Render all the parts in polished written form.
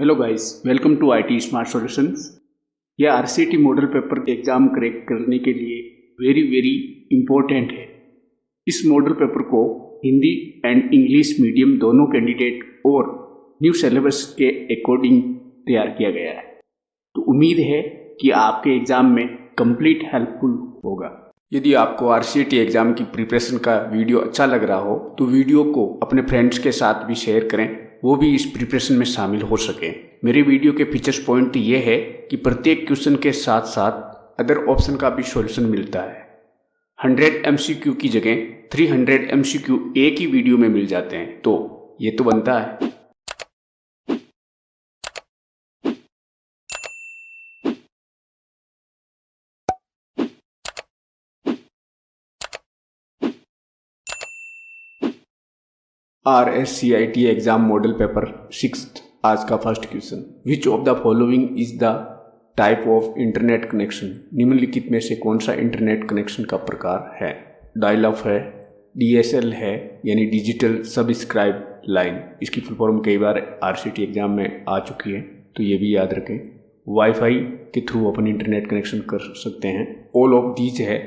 Hello guys, welcome to IT smart solutions. यह RCT model paper exam crack करने के लिए वेरी इम्पोर्टेंट है। इस मॉडल पेपर को हिंदी एंड इंग्लिश मीडियम दोनों कैंडिडेट और न्यू सिलेबस के अकॉर्डिंग तैयार किया गया है। तो उम्मीद है कि आपके एग्जाम में कंप्लीट हेल्पफुल होगा। यदि आपको आरसीटी एग्जाम की प्रिपरेशन का वीडियो अच्छा लग रहा हो तो वीडियो को अपने फ्रेंड्स के साथ भी शेयर करें, वो भी इस प्रिपरेशन में शामिल हो सके। मेरे वीडियो के फीचर्स पॉइंट ये है कि प्रत्येक क्वेश्चन के साथ साथ अदर ऑप्शन का भी सॉल्यूशन मिलता है। 100 MCQ की जगह 300 MCQ एक ही वीडियो में मिल जाते हैं, तो ये तो बनता है। RSCIT exam model paper 6th आज का first question. Which of the following is the type of internet connection? निम्नलिखित में से कौन सा इंटरनेट कनेक्शन का प्रकार है? डायल अप है, DSL है यानी डिजिटल सब्सक्राइब लाइन, इसकी फुल फॉर्म कई बार आरसीटी एग्जाम में आ चुकी है तो ये भी याद रखें। वाईफाई के थ्रू अपन इंटरनेट कनेक्शन कर सकते हैं। ऑल ऑफ दीज है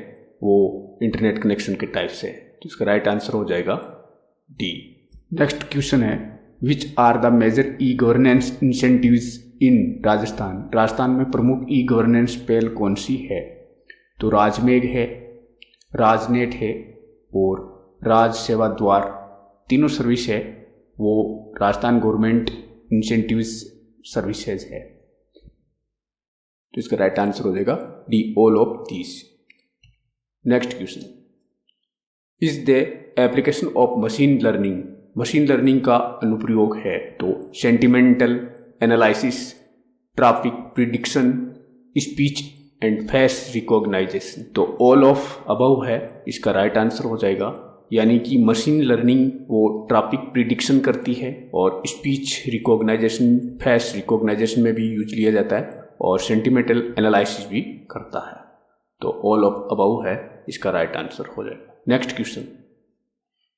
वो इंटरनेट कनेक्शन के टाइप से, तो इसका राइट आंसर हो जाएगा डी। नेक्स्ट क्वेश्चन है, which are the major e governance incentives in Rajasthan? Rajasthan में प्रमुख ई गवर्नेंस पहल कौन सी है? तो राजमेघ है, राजनेट है और राज सेवा द्वार, तीनों सर्विस है वो राजस्थान गवर्नमेंट इंसेंटिव्स सर्विसेज है, तो इसका राइट आंसर हो जाएगा D, all of these. Next question, is the application of machine learning? Machine learning का अनुप्रयोग है तो sentimental analysis, traffic prediction, speech and face recognization, तो ऑल ऑफ अबव है, इसका राइट आंसर हो जाएगा। यानी कि मशीन लर्निंग वो ट्रैफिक प्रिडिक्शन करती है और स्पीच रिकॉग्नाइजेशन, फेस रिकॉग्नाइजेशन में भी यूज लिया जाता है और सेंटिमेंटल एनालिसिस भी करता है, तो ऑल ऑफ अबव है, इसका राइट आंसर हो जाएगा। Next question,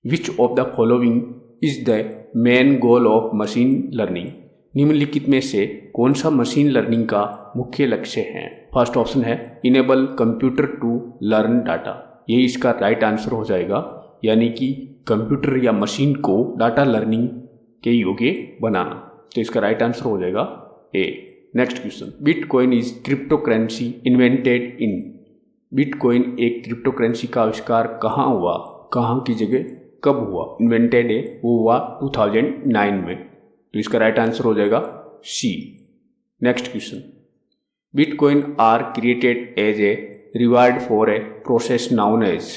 which of the following is the main goal of machine learning? निम्नलिखित में से कौन सा मशीन लर्निंग का मुख्य लक्ष्य है? फर्स्ट ऑप्शन है enable computer to learn data, ये इसका राइट आंसर हो जाएगा। यानी कि कंप्यूटर या मशीन को डाटा लर्निंग के योग्य बनाना, तो इसका राइट आंसर हो जाएगा A. Next question, bitcoin is crypto currency invented in? Bitcoin एक क्रिप्टो करेंसी का आविष्कार कहाँ हुआ, कहाँ की जगह कब हुआ? इन्वेंटेड है वो हुआ 2009 में, तो इसका राइट आंसर हो जाएगा C. Next question, bitcoin are created as a reward for a process known as?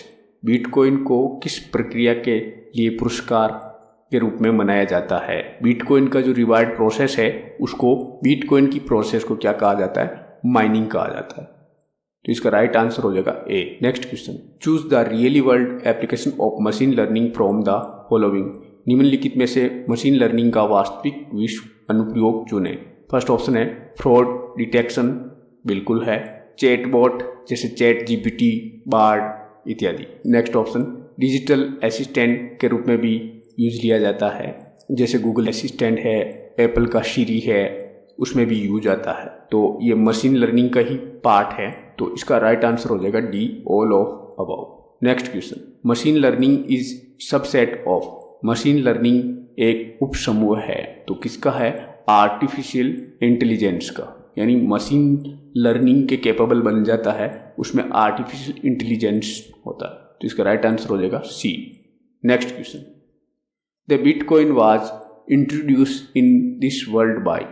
Bitcoin को किस प्रक्रिया के लिए पुरस्कार के रूप में मनाया जाता है? बिटकॉइन का जो रिवार्ड प्रोसेस है उसको, बिटकॉइन की प्रोसेस को क्या कहा जाता है? माइनिंग कहा जाता है, तो इसका राइट आंसर हो जाएगा A. Next question, choose the really world application of machine learning from the following? निम्नलिखित में से मशीन लर्निंग का वास्तविक विश्व अनुप्रयोग चुने। फर्स्ट ऑप्शन है फ्रॉड डिटेक्शन, बिल्कुल है। चैटबॉट जैसे चैट GPT, बार्ड इत्यादि। नेक्स्ट ऑप्शन, डिजिटल असिस्टेंट के रूप में भी यूज लिया जाता है, जैसे गूगल असिस्टेंट है, एप्पल का सीरी है, उसमें भी यूज आता है, तो ये मशीन लर्निंग का ही पार्ट है, तो इसका राइट आंसर हो जाएगा D, all of above. Next question, machine learning is subset of? Machine learning एक उप समूह है, तो किसका है? आर्टिफिशियल इंटेलिजेंस का, यानी मशीन लर्निंग के कैपेबल बन जाता है उसमें आर्टिफिशियल इंटेलिजेंस होता है, तो इसका राइट आंसर हो जाएगा C. Next question, the bitcoin was introduce in this world by?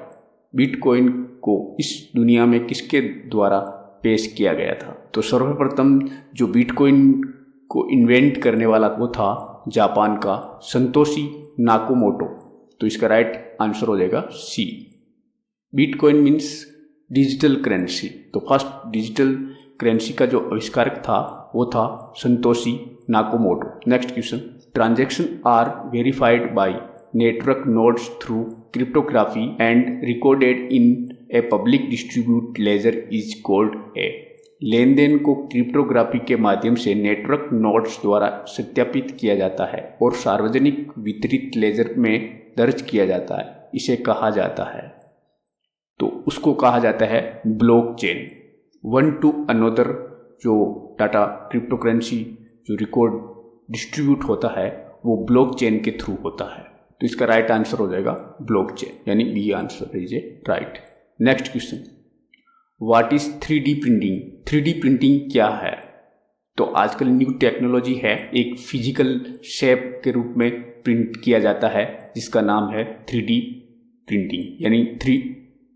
Bitcoin को इस दुनिया में किसके द्वारा पेश किया गया था? तो सर्वप्रथम जो बिटकॉइन को इन्वेंट करने वाला वो था जापान का संतोशी नाकामोटो, तो इसका राइट आंसर हो जाएगा C. Bitcoin means digital currency, तो फर्स्ट डिजिटल करेंसी का जो आविष्कारक था वो था Satoshi Nakamoto. Next question, transaction are verified by network nodes through cryptography and recorded in a public distributed ledger is called a? लेन देन को क्रिप्टोग्राफी के माध्यम से नेटवर्क नोड्स द्वारा सत्यापित किया जाता है और सार्वजनिक वितरित लेजर में दर्ज किया जाता है, इसे कहा जाता है। उसको कहा जाता है ब्लॉकचेन। वन टू अनदर जो डाटा क्रिप्टो करेंसी जो रिकॉर्ड डिस्ट्रीब्यूट होता है वो ब्लॉकचेन के थ्रू होता है। तो इसका राइट आंसर हो जाएगा ब्लॉकचेन, यानी B answer is A right. Next question, what is 3D printing? 3D printing क्या है? तो आजकल न्यू टेक्नोलॉजी है, एक फिजिकल शेप के रूप में प्रिंट किया जाता है जिसका नाम है 3D प्रिंटिंग, यानी 3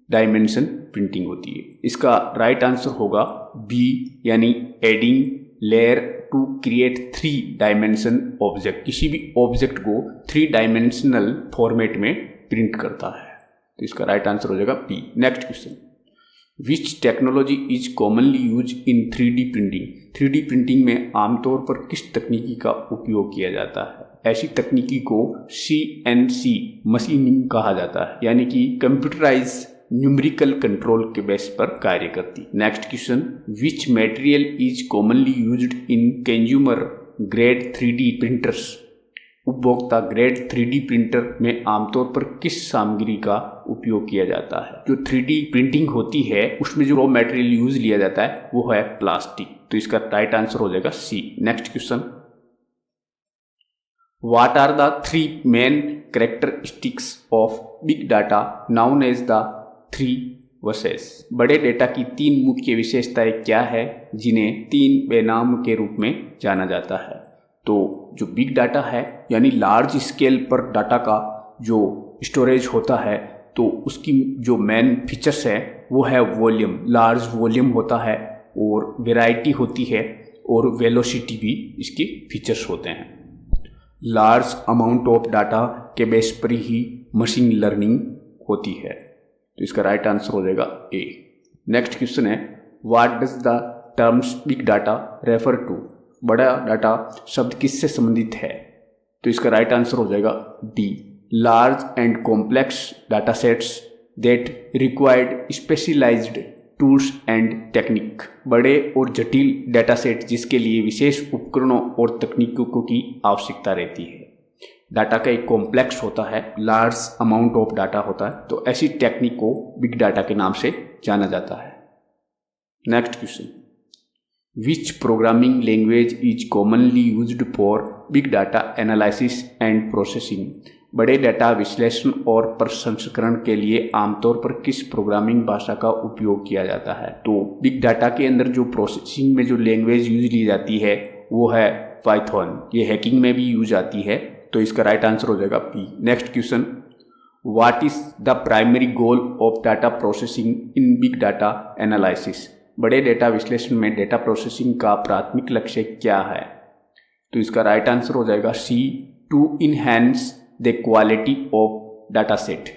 डायमेंशन प्रिंटिंग होती है। इसका राइट आंसर होगा बी, यानी adding layer to create 3 dimension object. किसी भी ऑब्जेक्ट को 3 डायमेंशनल फॉर्मेट में प्रिंट करता है। तो इसका राइट आंसर हो जाएगा B. Next question, which technology is commonly use in 3D printing? 3D printing में आमतौर पर किस तकनीकी का उपयोग किया जाता है? ऐसी तकनीकी को CNC मशीनिंग कहा जाता है, यानी कि कंप्यूटराइज न्यूमेरिकल कंट्रोल के बेस पर कार्य करती। Next question, which material is commonly used in consumer grade 3D printers? उपभोक्ता ग्रेड 3D प्रिंटर में आमतौर पर किस सामग्री का उपयोग किया जाता है? जो 3D प्रिंटिंग होती है उसमें जो रॉ मटेरियल यूज लिया जाता है वो है प्लास्टिक। तो इसका राइट आंसर हो जाएगा C. Next question, what are the 3 main characteristics of big data known as the 3 Vs? बड़े डेटा की 3 मुख्य विशेषताएं क्या है जिन्हें 3 बेनाम के रूप में जाना जाता है? तो जो बिग डाटा है यानी लार्ज स्केल पर डाटा का जो स्टोरेज होता है, तो उसकी जो मेन फीचर्स है वो है वॉल्यूम, लार्ज वॉल्यूम होता है और वैरायटी होती है और वेलोसिटी भी इसके फीचर्स होते हैं। लार्ज अमाउंट ऑफ डाटा के बेस पर ही मशीन लर्निंग होती है। तो इसका राइट आंसर हो जाएगा ए। नेक्स्ट क्वेश्चन है, what does the terms big data refer to? बड़ा डाटा शब्द किससे संबंधित है? तो इसका राइट आंसर हो जाएगा D, large and complex data sets that required specialized tools and technique. बड़े और जटिल डाटा सेट जिसके लिए विशेष उपकरणों और तकनीकों की आवश्यकता रहती है। डाटा का एक कॉम्प्लेक्स होता है, लार्ज अमाउंट ऑफ डाटा होता है, तो ऐसी टेक्निक को बिग डाटा के नाम से जाना जाता है। Next question, which programming language is commonly used for big data analysis and processing? बड़े डाटा विश्लेषण और प्रसंस्करण के लिए आमतौर पर किस प्रोग्रामिंग भाषा का उपयोग किया जाता है? तो बिग डाटा के अंदर जो प्रोसेसिंग में जो लैंग्वेज यूज ली जाती है वो है पाइथन। ये हैकिंग में भी यूज आती है, तो इसका राइट आंसर हो जाएगा P. Next question, what is the primary goal of data processing in big data analysis? बड़े डेटा विश्लेषण में डेटा प्रोसेसिंग का प्राथमिक लक्ष्य क्या है? तो इसका राइट आंसर हो जाएगा C, to enhance the quality of data set,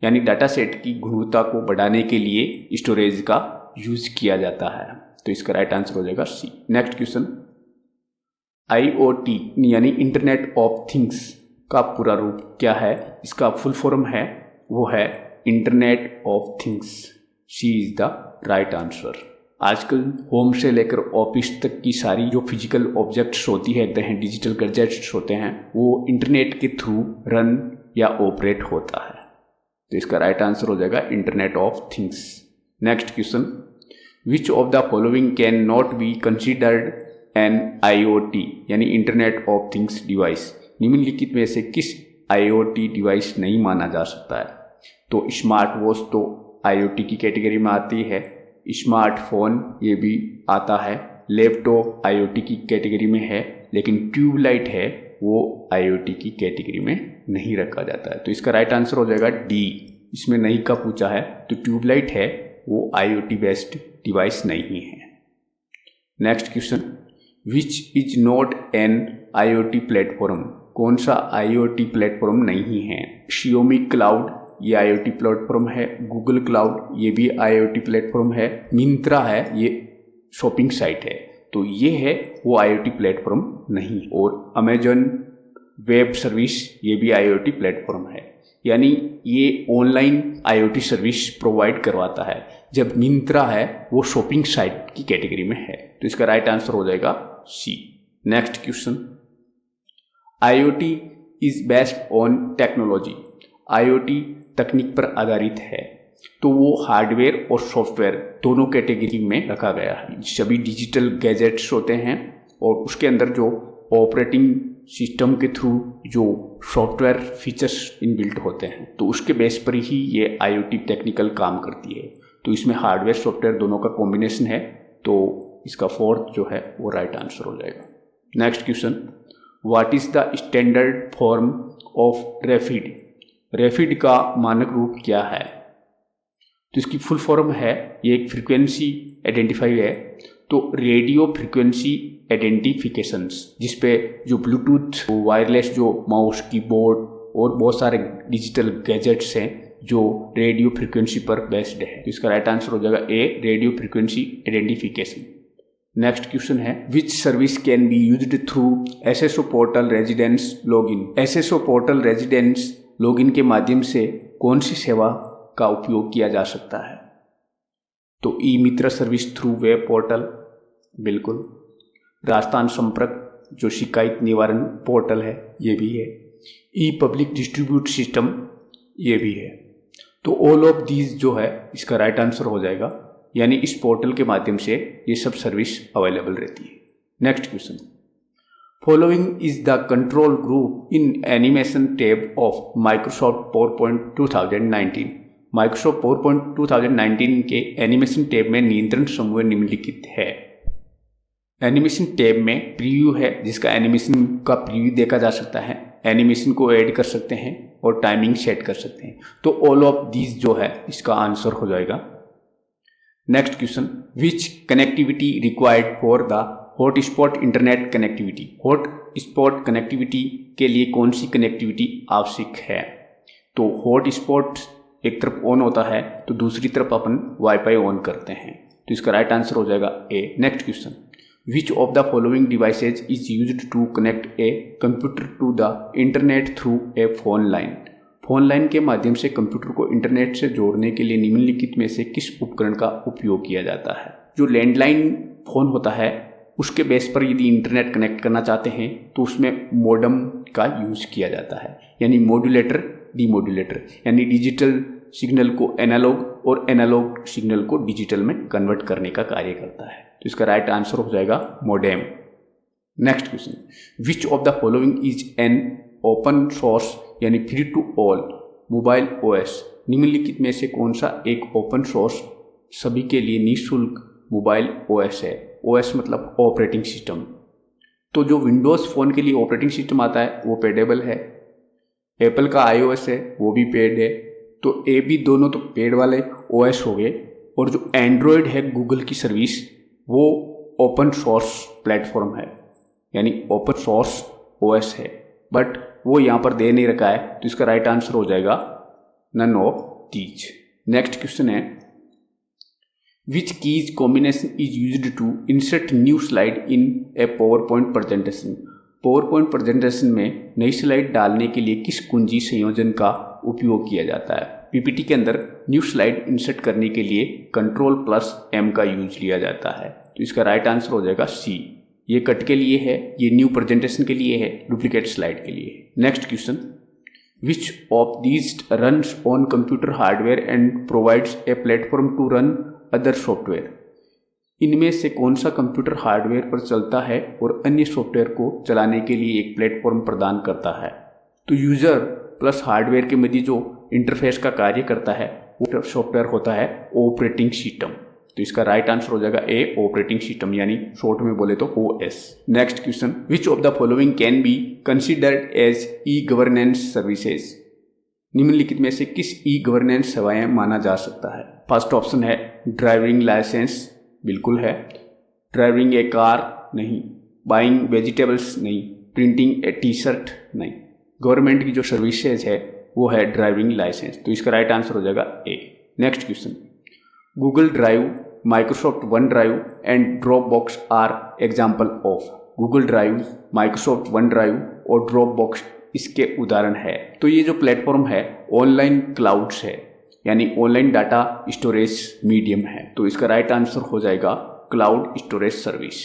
यानी डाटा सेट की गुणवत्ता को बढ़ाने के लिए स्टोरेज का यूज किया जाता है। तो इसका राइट आंसर हो जाएगा सी। नेक्स्ट क्वेश्चन, IoT यानी इंटरनेट ऑफ थिंग्स का पूरा रूप क्या है? इसका फुल फॉर्म है वो है internet of things. C is the right answer. आजकल होम से लेकर ऑफिस तक की सारी जो फिजिकल ऑब्जेक्ट्स होती है, डिजिटल गैजेट्स होते हैं, वो इंटरनेट के थ्रू रन या ऑपरेट होता है। तो इसका राइट आंसर हो जाएगा internet of things. Next question, which of the following can not be considered an IoT यानी इंटरनेट ऑफ थिंग्स डिवाइस? निम्नलिखित में से किस IoT डिवाइस नहीं माना जा सकता है? तो स्मार्ट वॉच तो IoT की कैटेगरी में आती है, स्मार्टफोन ये भी आता है, लैपटॉप IoT की कैटेगरी में है, लेकिन ट्यूबलाइट है वो IoT की कैटेगरी में नहीं रखा जाता है। तो इसका राइट आंसर हो जाएगा डी। इसमें नहीं का पूछा है, तो ट्यूबलाइट है वो IoT बेस्ड डिवाइस नहीं है। Next question, which is not an IoT platform? कौन सा IoT प्लेटफॉर्म नहीं है? Xiaomi क्लाउड ये IoT प्लेटफॉर्म है, गूगल क्लाउड ये भी IoT प्लेटफॉर्म है, मिंत्रा है ये शॉपिंग साइट है, तो ये है वो IoT प्लेटफॉर्म नहीं। और अमेजन वेब सर्विस ये भी IoT प्लेटफॉर्म है, यानी ये ऑनलाइन IoT सर्विस प्रोवाइड करवाता है, जब मिंत्रा है वो शॉपिंग साइट की कैटेगरी में है। तो इसका राइट आंसर हो जाएगा C. Next question, IoT is based on technology. IoT तकनीक पर आधारित है। तो वो हार्डवेयर और सॉफ्टवेयर दोनों कैटेगरी में रखा गया है। सभी डिजिटल गैजेट्स होते हैं और उसके अंदर जो ऑपरेटिंग सिस्टम के थ्रू जो सॉफ्टवेयर फीचर्स इनबिल्ट होते हैं, तो उसके बेस पर ही ये IoT टेक्निकल काम करती है। तो इसमें हार्डवेयर सॉफ्टवेयर दोनों का कॉम्बिनेशन है, तो इसका फोर्थ जो है वो राइट आंसर हो जाएगा। Next question, what is the standard form of rapid? Rapid का मानक रूप क्या है? तो इसकी फुल फॉर्म है, ये एक फ्रीक्वेंसी आइडेंटिफायर है, तो रेडियो फ्रीक्वेंसी आइडेंटिफिकेशंस, जिसपे जो ब्लूटूथ वायरलेस जो माउस कीबोर्ड और बहुत सारे डिजिटल गैजेट्स हैं जो रेडियो फ्रीक्वेंसी पर बेस्ड है। तो इसका राइट आंसर हो जाएगा A, radio frequency identification. Next question है, which service can be used through SSO portal residence login? SSO portal residence login के माध्यम से कौन सी सेवा का उपयोग किया जा सकता है? तो ई मित्र सर्विस थ्रू वेब पोर्टल, बिल्कुल। राजस्थान संपर्क जो शिकायत निवारण पोर्टल है, ये भी है। ई पब्लिक डिस्ट्रीब्यूट सिस्टम, ये भी है। तो ऑल ऑफ दीज जो है इसका राइट आंसर हो जाएगा, यानी इस पोर्टल के माध्यम से ये सब सर्विस अवेलेबल रहती है। Next question, following is the control group in animation tab of Microsoft PowerPoint 2019। Microsoft PowerPoint 2019 के एनिमेशन टैब में नियंत्रण समूह निम्नलिखित है। एनिमेशन टैब में प्रीव्यू है, जिसका एनिमेशन का प्रीव्यू देखा जा सकता है, एनिमेशन को ऐड कर सकते हैं और टाइमिंग सेट कर सकते हैं। तो ऑल ऑफ दीज जो है इसका आंसर हो जाएगा। Next question, which connectivity required for the hotspot internet connectivity? Hotspot connectivity के लिए कौन सी कनेक्टिविटी आवश्यक है? तो हॉटस्पॉट एक तरफ ऑन होता है तो दूसरी तरफ अपन वाईफाई ऑन करते हैं, तो इसका राइट आंसर हो जाएगा A. Next question, which of the following devices is used to connect a computer to the internet through a phone line? Phone line के माध्यम से कंप्यूटर को इंटरनेट से जोड़ने के लिए निम्नलिखित में से किस उपकरण का उपयोग किया जाता है? जो लैंडलाइन फोन होता है उसके बेस पर यदि इंटरनेट कनेक्ट करना चाहते हैं तो उसमें मॉडेम का यूज किया जाता है, यानी मॉड्यूलेटर डीमॉड्यूलेटर, यानी डिजिटल सिग्नल को एनालॉग और एनालॉग सिग्नल को डिजिटल में कन्वर्ट करने का कार्य करता है। तो इसका राइट आंसर हो जाएगा modem. Next question, which of the following is an open source यानी free to all mobile OS? निम्नलिखित में से कौन सा एक ओपन सोर्स सभी के लिए निःशुल्क मोबाइल OS है? OS मतलब ऑपरेटिंग सिस्टम। तो जो विंडोज़ फ़ोन के लिए ऑपरेटिंग सिस्टम आता है वो पेडेबल है, एप्पल का iOS है वो भी पेड है, तो ए बी दोनों तो पेड वाले OS हो गए। और जो एंड्रॉयड है गूगल की सर्विस, वो ओपन सोर्स प्लेटफॉर्म है, यानी ओपन सोर्स OS है, बट वो यहाँ पर दे नहीं रखा है, तो इसका राइट आंसर हो जाएगा none of these. Next question है, which keys combination is used to insert new slide in a PowerPoint presentation? PowerPoint presentation में नई स्लाइड डालने के लिए किस कुंजी संयोजन का उपयोग किया जाता है? पीपीटी के अंदर न्यू स्लाइड इंसर्ट करने के लिए Ctrl+M का यूज लिया जाता है, तो इसका राइट आंसर हो जाएगा सी। ये कट के लिए है, ये न्यू प्रेजेंटेशन के लिए है, डुप्लीकेट स्लाइड के लिए है। Next question, which of these runs on computer hardware and provides a platform to run other software? इनमें से कौन सा कंप्यूटर हार्डवेयर पर चलता है और अन्य सॉफ्टवेयर को चलाने के लिए एक प्लेटफॉर्म प्रदान करता है? तो यूजर प्लस हार्डवेयर के मध्य जो इंटरफेस का कार्य करता है वो सॉफ्टवेयर होता है ऑपरेटिंग सिस्टम। तो इसका राइट आंसर हो जाएगा ए, ऑपरेटिंग सिस्टम, यानी शॉर्ट में बोले तो OS। Next question, which of the following can be considered as e governance services? निम्नलिखित में से किस ई गवर्नेंस सेवाएं माना जा सकता है? फर्स्ट ऑप्शन है ड्राइविंग लाइसेंस, बिल्कुल है। ड्राइविंग ए कार, नहीं। बाइंग वेजिटेबल्स, नहीं। प्रिंटिंग ए टी-शर्ट, नहीं। गवर्नमेंट की जो सर्विसेज है वो है ड्राइविंग लाइसेंस, तो इसका राइट आंसर हो जाएगा A. Next question, Google drive, Microsoft one drive and Dropbox are example of? Google drive, Microsoft one drive और ड्रॉपबॉक्स इसके उदाहरण है। तो ये जो प्लेटफॉर्म है ऑनलाइन क्लाउड्स है, यानी ऑनलाइन डाटा स्टोरेज मीडियम है, तो इसका राइट आंसर हो जाएगा cloud storage service.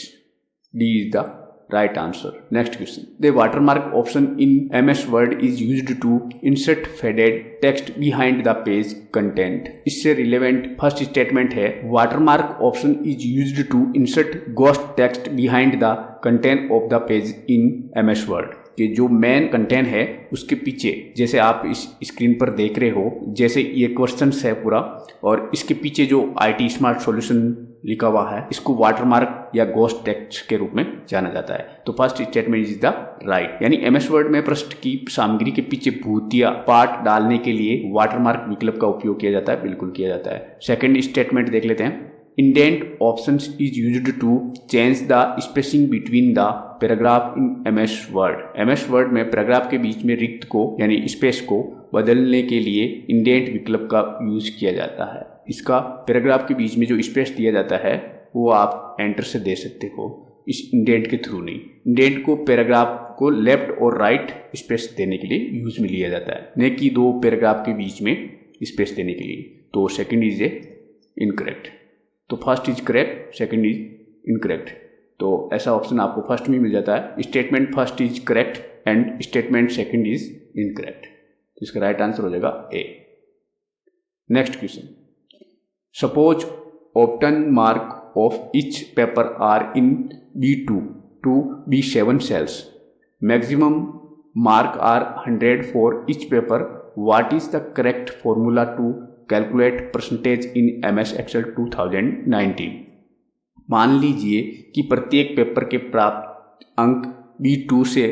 D is the right answer. Next question. The watermark option in MS Word is used to insert faded text behind the page content. इससे relevant first statement है watermark option is used to insert ghost text behind the content of the page in MS Word. कि जो main content है उसके पीछे, जैसे आप इस स्क्रीन पर देख रहे हो, जैसे ये क्वेश्चंस है पूरा और इसके पीछे जो IT स्मार्ट सॉल्यूशन लिखा हुआ है इसको वाटरमार्क या घोस्ट टेक्स्ट के रूप में जाना जाता है। तो first statement is the right, यानी MS वर्ड में पृष्ठ की सामग्री के पीछे भूतिया पार्ट डालने के लिए वाटरमार्क विकल्प का उपयोग किया जाता है, बिल्कुल किया जाता है। सेकंड स्टेटमेंट देख लेते हैं। Indent options is used to change the spacing between the paragraph in MS word. MS word में पैराग्राफ के बीच में रिक्त को यानी स्पेस को बदलने के लिए इंडेंट विकल्प का यूज किया जाता है। इसका पैराग्राफ के बीच में जो स्पेस दिया जाता है वो आप एंटर से दे सकते हो, इस इंडेंट के थ्रू नहीं। इंडेंट को पैराग्राफ को लेफ्ट और राइट स्पेस देने के लिए यूज में लिया जाता है, न कि दो पैराग्राफ के बीच में स्पेस देने के लिए। तो सेकंड इज ए इनकरेक्ट। तो first is correct, second is incorrect. तो ऐसा ऑप्शन आपको फर्स्ट में मिल जाता है। Statement first is correct and statement second is incorrect. तो इसका राइट आंसर हो जाएगा A. Next question. Suppose obtain mark of each paper are in B2 to B7 cells. Maximum mark are 100 for each paper. What is the correct formula to calculate percentage in MS Excel 2019? मान लीजिए कि प्रत्येक paper के प्राप्त अंक B2 से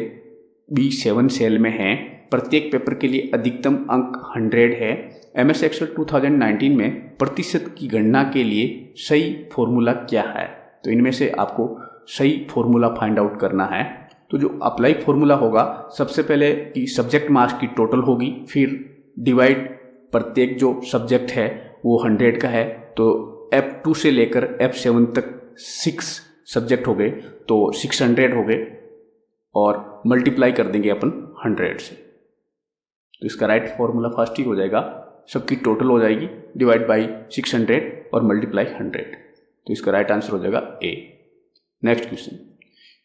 B7 cell में हैं। प्रत्येक पेपर के लिए अधिकतम अंक 100 है। MS Excel 2019 में प्रतिशत की गणना के लिए सही फॉर्मूला क्या है? तो इनमें से आपको सही फॉर्मूला फाइंड आउट करना है। तो जो अप्लाई फॉर्मूला होगा, सबसे पहले कि सब्जेक्ट मार्क्स की टोटल होगी, फिर डिवाइड प्रत्येक जो सब्जेक्ट है वो 100 का है, तो F2 से लेकर F7 तक 6 सब्जेक्ट हो गए तो 600 हो गए और मल्टीप्लाई कर देंगे अपन 100 से। तो इसका राइट फॉर्मूला फर्स्ट ही हो जाएगा, सबकी टोटल हो जाएगी डिवाइड बाई 600 और मल्टीप्लाई 100। तो इसका राइट आंसर हो जाएगा A. Next question.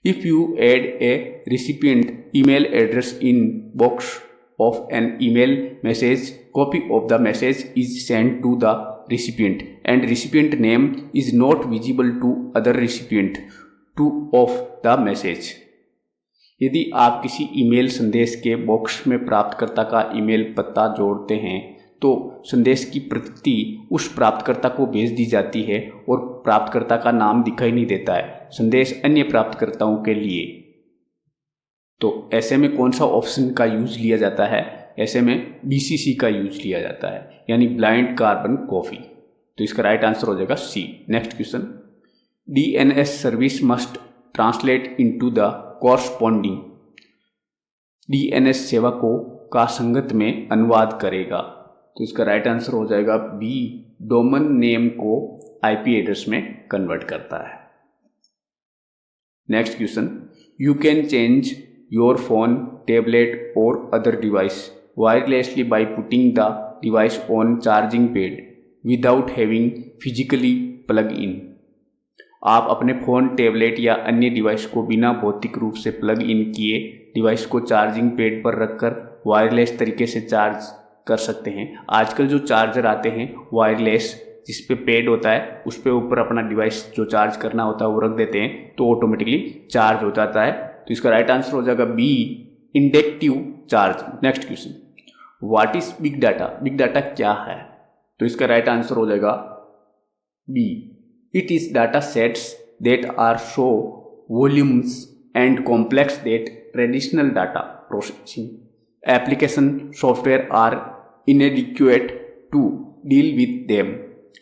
If you add a recipient email address in box of an email message, copy of the message is send to the recipient and recipient name is not visible to other recipient to of the message. यदि आप किसी email संदेश के box में प्राप्तकर्ता का email पता जोड़ते हैं तो संदेश की प्रति उस प्राप्तकर्ता को भेज दी जाती है और प्राप्तकर्ता का नाम दिखाई नहीं देता है संदेश अन्य प्राप्तकर्ताओं के लिए। तो ऐसे में कौन सा ऑप्शन का यूज लिया जाता है? ऐसे में BCC का यूज लिया जाता है, यानी ब्लाइंड कार्बन कॉपी। तो इसका राइट आंसर हो जाएगा C. Next question. DNS service must translate into the corresponding. DNS सेवा को का संगत में अनुवाद करेगा। तो इसका राइट आंसर हो जाएगा बी। डोमेन नेम को IP एड्रेस में कन्वर्ट करता है। Next question. You can change your phone, tablet और other device wirelessly by putting the device on charging pad without having physically plug in. आप अपने phone, tablet या अन्य device को बिना भौतिक रूप से प्लग इन किए डिवाइस को चार्जिंग पेड पर रखकर वायरलेस तरीके से चार्ज कर सकते हैं। आजकल जो चार्जर आते हैं वायरलेस, जिस पे पेड होता है उस पे ऊपर अपना डिवाइस जो चार्ज करना होता है वो रख देते हैं तो ऑटोमेटिकली चार्ज हो जाता है। तो इसका राइट आंसर हो जाएगा B. Inductive charge. Next question. What is big data? Big data क्या है? तो इसका राइट आंसर हो जाएगा B. It is data sets that are so volumes and complex that traditional data processing application software are inadequate to deal with them.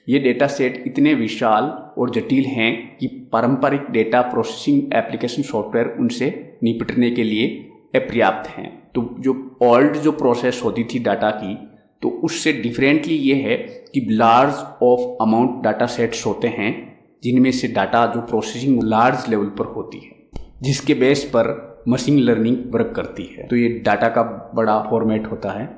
ये data set इतने विशाल और जटिल हैं कि पारंपरिक डेटा प्रोसेसिंग एप्लीकेशन सॉफ्टवेयर उनसे निपटने के लिए अपर्याप्त हैं। तो जो ओल्ड जो प्रोसेस होती थी डाटा की, तो उससे डिफरेंटली ये है कि large of amount data sets होते हैं जिनमें से डाटा जो प्रोसेसिंग लार्ज लेवल पर होती है, जिसके बेस पर मशीन लर्निंग वर्क करती है। तो ये डाटा का बड़ा फॉर्मेट होता है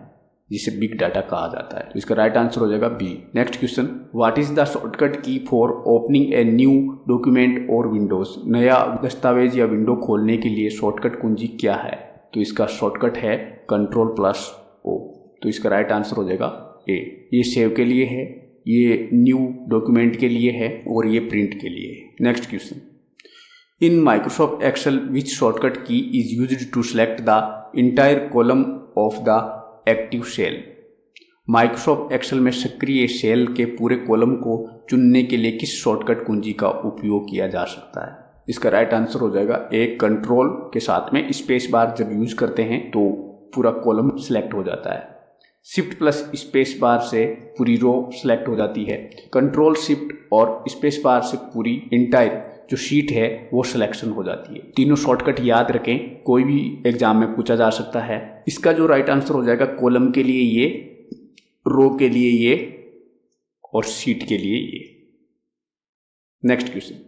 जिसे बिग डाटा कहा जाता है। तो इसका राइट आंसर हो जाएगा B. Next question, what is the shortcut key for opening a new document और विंडोज? नया दस्तावेज या विंडो खोलने के लिए शॉर्टकट कुंजी क्या है? तो इसका शॉर्टकट है Ctrl+O। तो इसका राइट आंसर हो जाएगा ए। ये सेव के लिए है, ये न्यू डॉक्यूमेंट के लिए है और ये प्रिंट के लिए है। Next question, in Microsoft Excel which shortcut key is used to select the entire column of the active cell? Microsoft Excel में सक्रिय सेल के पूरे कॉलम को चुनने के लिए किस शॉर्टकट कुंजी का उपयोग किया जा सकता है? इसका राइट आंसर हो जाएगा ए। कंट्रोल के साथ में स्पेस बार जब यूज करते हैं तो पूरा कॉलम सिलेक्ट हो जाता है। शिफ्ट प्लस स्पेस बार से पूरी रो सिलेक्ट हो जाती है। कंट्रोल शिफ्ट और स्पेस बार से पूरी इंटायर जो शीट है वो सिलेक्शन हो जाती है। तीनों शॉर्टकट याद रखें, कोई भी एग्जाम में पूछा जा सकता है। इसका जो राइट आंसर हो जाएगा, कॉलम के लिए ये, रो के लिए ये और शीट के लिए ये। Next question,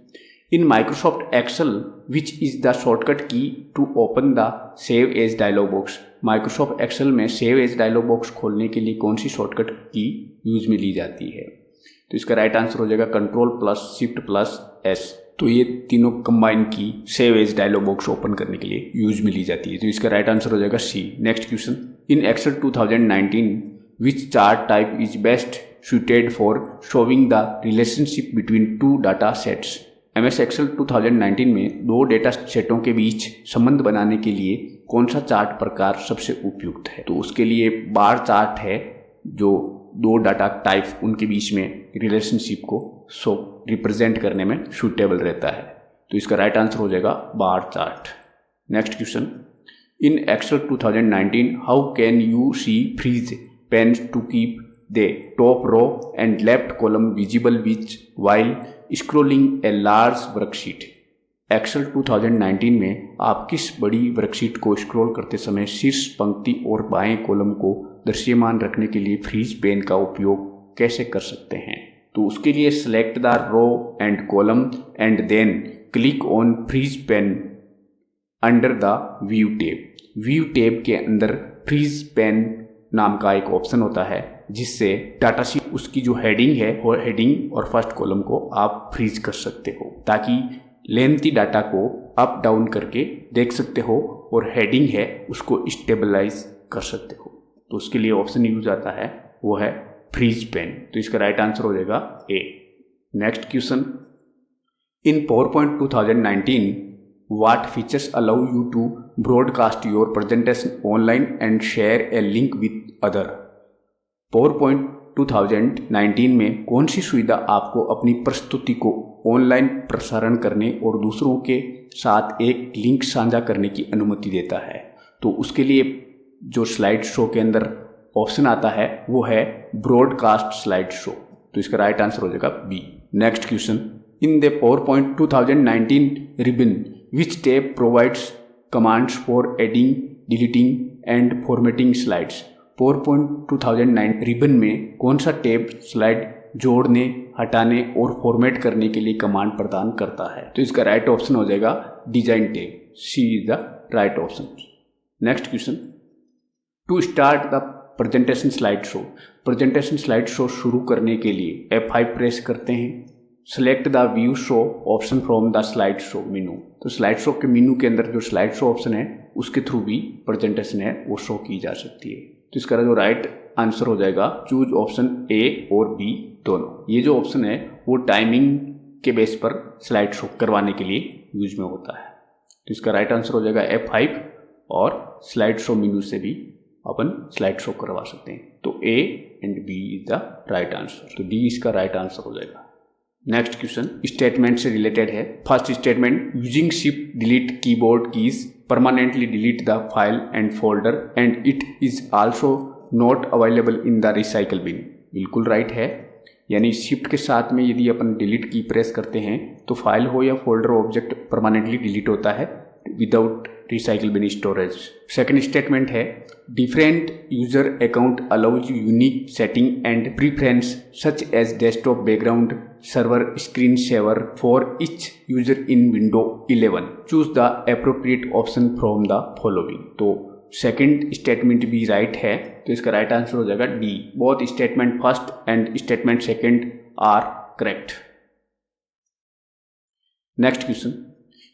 in Microsoft Excel which is the shortcut key to open the save as dialog box? Microsoft Excel में सेव एज डायलॉग बॉक्स खोलने के लिए कौन सी शॉर्टकट की यूज में ली जाती है? तो इसका राइट आंसर हो जाएगा Ctrl+Shift+S। तो ये तीनों कंबाइन की save as dialog box open करने के लिए यूज में ली जाती है। तो इसका राइट आंसर हो जाएगा C. Next question, in Excel 2019 which chart type is best suited for showing the relationship between two data sets? MS Excel 2019 में दो डेटा सेटों के बीच संबंध बनाने के लिए कौन सा चार्ट प्रकार सबसे उपयुक्त है? तो उसके लिए बार चार्ट है, जो दो डाटा टाइप उनके बीच में रिलेशनशिप को रिप्रेजेंट करने में सूटेबल रहता है। तो इसका राइट आंसर हो जाएगा bar chart. Next question, in Excel 2019 how can you see freeze panes to keep the top row and left column visible while scrolling a large worksheet? Excel 2019 में आप किस बड़ी वर्कशीट को स्क्रॉल करते समय शीर्ष पंक्ति और बाएं कॉलम को दृश्यमान रखने के लिए फ्रीज पेन का उपयोग कैसे कर सकते हैं? तो उसके लिए select the row and column and then click on freeze pane under the view tab. View tab के अंदर फ्रीज पेन नाम का एक ऑप्शन होता है, जिससे डाटा शीट उसकी जो हेडिंग है वो हेडिंग और फर्स्ट कॉलम को आप फ्रीज कर सकते हो, ताकि लेंथी डाटा को अप डाउन करके देख सकते हो और हेडिंग है उसको स्टेबलाइज कर सकते हो। तो उसके लिए ऑप्शन यूज आता है, वो है फ्रीज पेन। तो इसका राइट आंसर हो जाएगा A. Next question, in PowerPoint 2019 what features allow you to broadcast your presentation online and share a link with other? PowerPoint 2019 में कौन सी सुविधा आपको अपनी प्रस्तुति को ऑनलाइन प्रसारण करने और दूसरों के साथ एक लिंक साझा करने की अनुमति देता है? तो उसके लिए जो स्लाइड शो के अंदर ऑप्शन आता है वो है ब्रॉडकास्ट स्लाइड शो। तो इसका राइट आंसर हो जाएगा B. Next question, in the PowerPoint 2019 ribbon which tab provides commands for adding, deleting and formatting slides? PowerPoint 2009 ribbon में कौन सा टैब स्लाइड जोड़ने, हटाने और फॉर्मेट करने के लिए कमांड प्रदान करता है? तो इसका राइट ऑप्शन हो जाएगा design tab. C is the right option. Next question, to start the presentation slide show. Presentation slide show शुरू करने के लिए F5 प्रेस करते हैं। Select the view show option from the slide show menu. तो slide show के मेनू के अंदर जो स्लाइड शो ऑप्शन है उसके थ्रू भी प्रेजेंटेशन है वो शो की जा सकती है। तो इसका जो राइट आंसर हो जाएगा चूज ऑप्शन ए और बी दोनों। ये जो ऑप्शन है वो टाइमिंग के बेस पर स्लाइड शो करवाने के लिए यूज में होता है। तो इसका राइट आंसर हो जाएगा F5 और स्लाइड शो मेनू से भी अपन स्लाइड शो करवा सकते हैं। तो A and B is the right answer. तो डी इसका राइट आंसर हो जाएगा। नेक्स्ट क्वेश्चन स्टेटमेंट से रिलेटेड है। First statement, using shift delete keyboard keys permanently delete the file and folder and it is also not available in the recycle bin. बिल्कुल right है, यानी shift के साथ में यदि अपन डिलीट की प्रेस करते हैं तो फाइल हो या फोल्डर ऑब्जेक्ट परमानेंटली डिलीट होता है without recycle bin storage. Second statement है, different user account allows unique setting and preference such as desktop background server screen saver for each user in window 11। Choose the appropriate option from the following. तो second statement भी right है, तो इसका right answer हो जाएगा D. Both statement first and statement second are correct. Next question,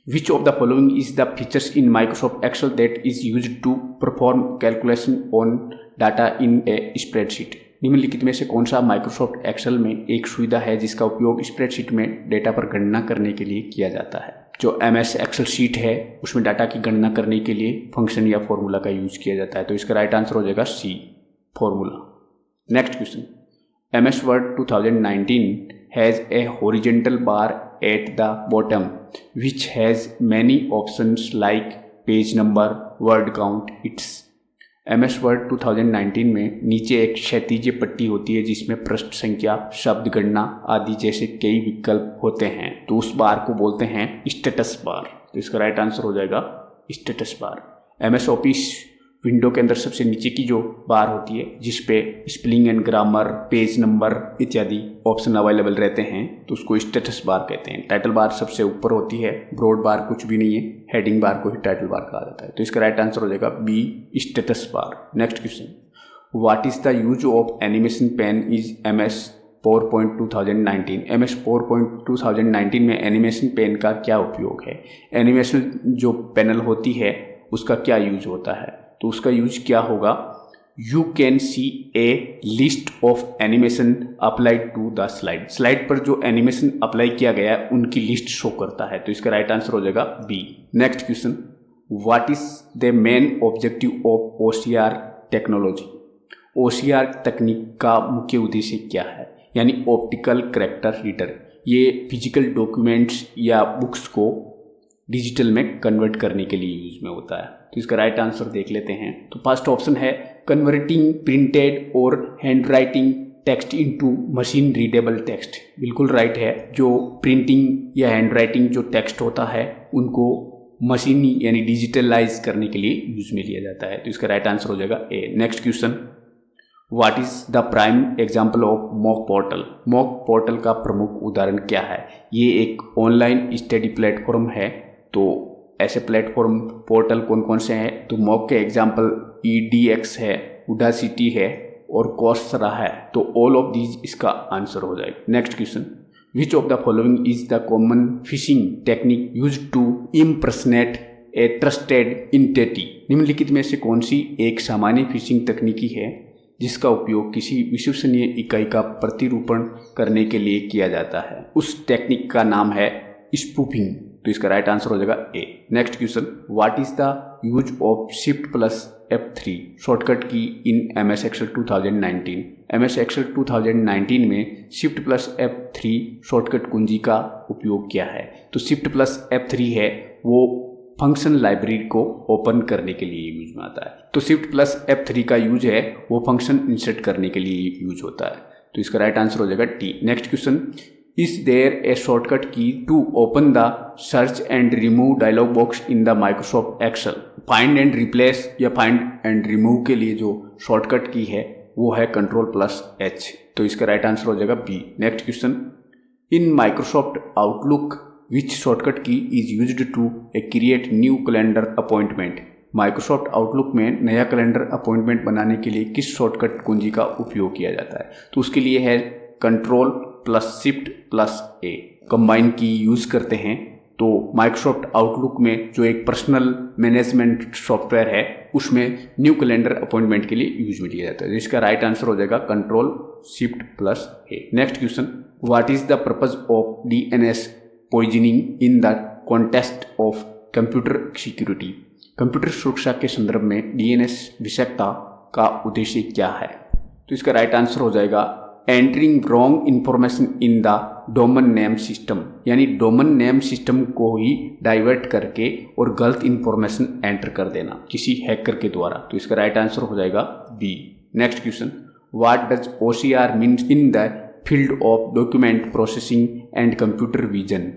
which of the following is the features in Microsoft Excel that is used to perform calculation on data in a spreadsheet. निम्नलिखित में से कौन सा Microsoft Excel में एक सुविधा है जिसका उपयोग स्प्रेडशीट में डेटा पर गणना करने के लिए किया जाता है। जो MS एक्सेल शीट है उसमें डाटा की गणना करने के लिए फंक्शन या फॉर्मूला का यूज किया जाता है, तो इसका राइट आंसर हो जाएगा C, formula. Next question, MS Word 2019 has a horizontal bar at the bottom which has many options like page number, word count, it's. MS Word 2019 में नीचे एक क्षैतिज पट्टी होती है जिसमें पृष्ठ संख्या, शब्द गणना आदि जैसे कई विकल्प होते हैं, तो उस बार को बोलते हैं स्टेटस बार। तो इसका राइट आंसर हो जाएगा status bar. MS office window के अंदर सबसे नीचे की जो बार होती है जिसपे spelling and grammar, page number इत्यादि ऑप्शन अवेलेबल रहते हैं, तो उसको स्टेटस बार कहते हैं। टाइटल बार सबसे ऊपर होती है, ब्रॉड बार कुछ भी नहीं है, हेडिंग बार को ही टाइटल बार कहा जाता है, तो इसका राइट आंसर हो जाएगा B, status bar. Next question, what is the use of animation pane is MS PowerPoint 2019। MS PowerPoint 2019 में एनिमेशन पेन का क्या उपयोग है? एनिमेशन जो पैनल होती है उसका क्या यूज होता है? तो उसका यूज क्या होगा, you can see a list of animation applied to the slide. Slide पर जो एनिमेशन अप्लाई किया गया है उनकी लिस्ट शो करता है, तो इसका राइट आंसर हो जाएगा B. Next question, what is the main objective of OCR technology. OCR तकनीक का मुख्य उद्देश्य क्या है? यानी ऑप्टिकल कैरेक्टर रीडर। ये फिजिकल डॉक्यूमेंट्स या बुक्स को डिजिटल में कन्वर्ट करने के लिए यूज में होता है, तो इसका राइट आंसर देख लेते हैं। तो फर्स्ट ऑप्शन है कन्वर्टिंग प्रिंटेड और hand writing text into machine readable text. बिल्कुल राइट है। जो प्रिंटिंग या हैंड राइटिंग जो टेक्स्ट होता है उनको मशीनी यानी डिजिटलाइज करने के लिए यूज में लिया जाता है, तो इसका राइट आंसर हो जाएगा A. Next question, what is the prime example of mock portal. Mock portal का प्रमुख उदाहरण क्या है? ये एक ऑनलाइन स्टडी प्लेटफॉर्म है, तो ऐसे प्लेटफॉर्म पोर्टल कौन कौन से हैं? तो मॉक के एग्जाम्पल EDX है, उडासिटी है और कोर्सेरा है, तो ऑल ऑफ दीज इसका आंसर हो जाएगा। Next question, which of the following is the common phishing technique used to impersonate a trusted entity. निम्नलिखित में से कौन सी एक सामान्य फिशिंग तकनीकी है जिसका उपयोग किसी विश्वसनीय इकाई का प्रतिरूपण करने के लिए किया जाता है? उस टेक्निक का नाम है स्पूफिंग, तो इसका राइट आंसर हो जाएगा A. Next question, what is the use of Shift+F3 shortcut key in MS Excel 2019। MS Excel 2019 में Shift+F3 शॉर्टकट कुंजी का उपयोग क्या है? तो Shift+F3 है वो फंक्शन लाइब्रेरी को ओपन करने के लिए यूज में आता है, तो Shift+F3 का यूज है वो फंक्शन इंसर्ट करने के लिए यूज होता है, तो इसका राइट आंसर हो जाएगा T. Next question, Is there a shortcut key to open the search and remove dialog box in the Microsoft Excel? Find and replace या find and remove के लिए जो शॉर्टकट की है वो है Ctrl+H, तो इसका राइट आंसर हो जाएगा B. Next question, in Microsoft Outlook which shortcut key is used to create new calendar appointment? Microsoft Outlook में नया कैलेंडर अपॉइंटमेंट बनाने के लिए किस शॉर्टकट कुंजी का उपयोग किया जाता है? तो उसके लिए है Ctrl+Shift+A कंबाइन की यूज करते हैं। तो माइक्रोसॉफ्ट आउटलुक में जो एक पर्सनल मैनेजमेंट सॉफ्टवेयर है उसमें न्यू कैलेंडर अपॉइंटमेंट के लिए यूज में लिया जाता है, जिसका राइट आंसर हो जाएगा Ctrl+Shift+A। Next question, what is the purpose of DNS poisoning in the context of computer security. Computer सुरक्षा के संदर्भ में DNS विषयकता का उद्देश्य क्या है? तो इसका राइट आंसर हो जाएगा entering wrong information in the domain name system, यानी डोमेन नेम सिस्टम को ही डाइवर्ट करके और गलत इंफॉर्मेशन एंटर कर देना किसी हैकर के द्वारा, तो इसका राइट आंसर हो जाएगा B. Next question, what does OCR mean in the field of document processing and computer vision.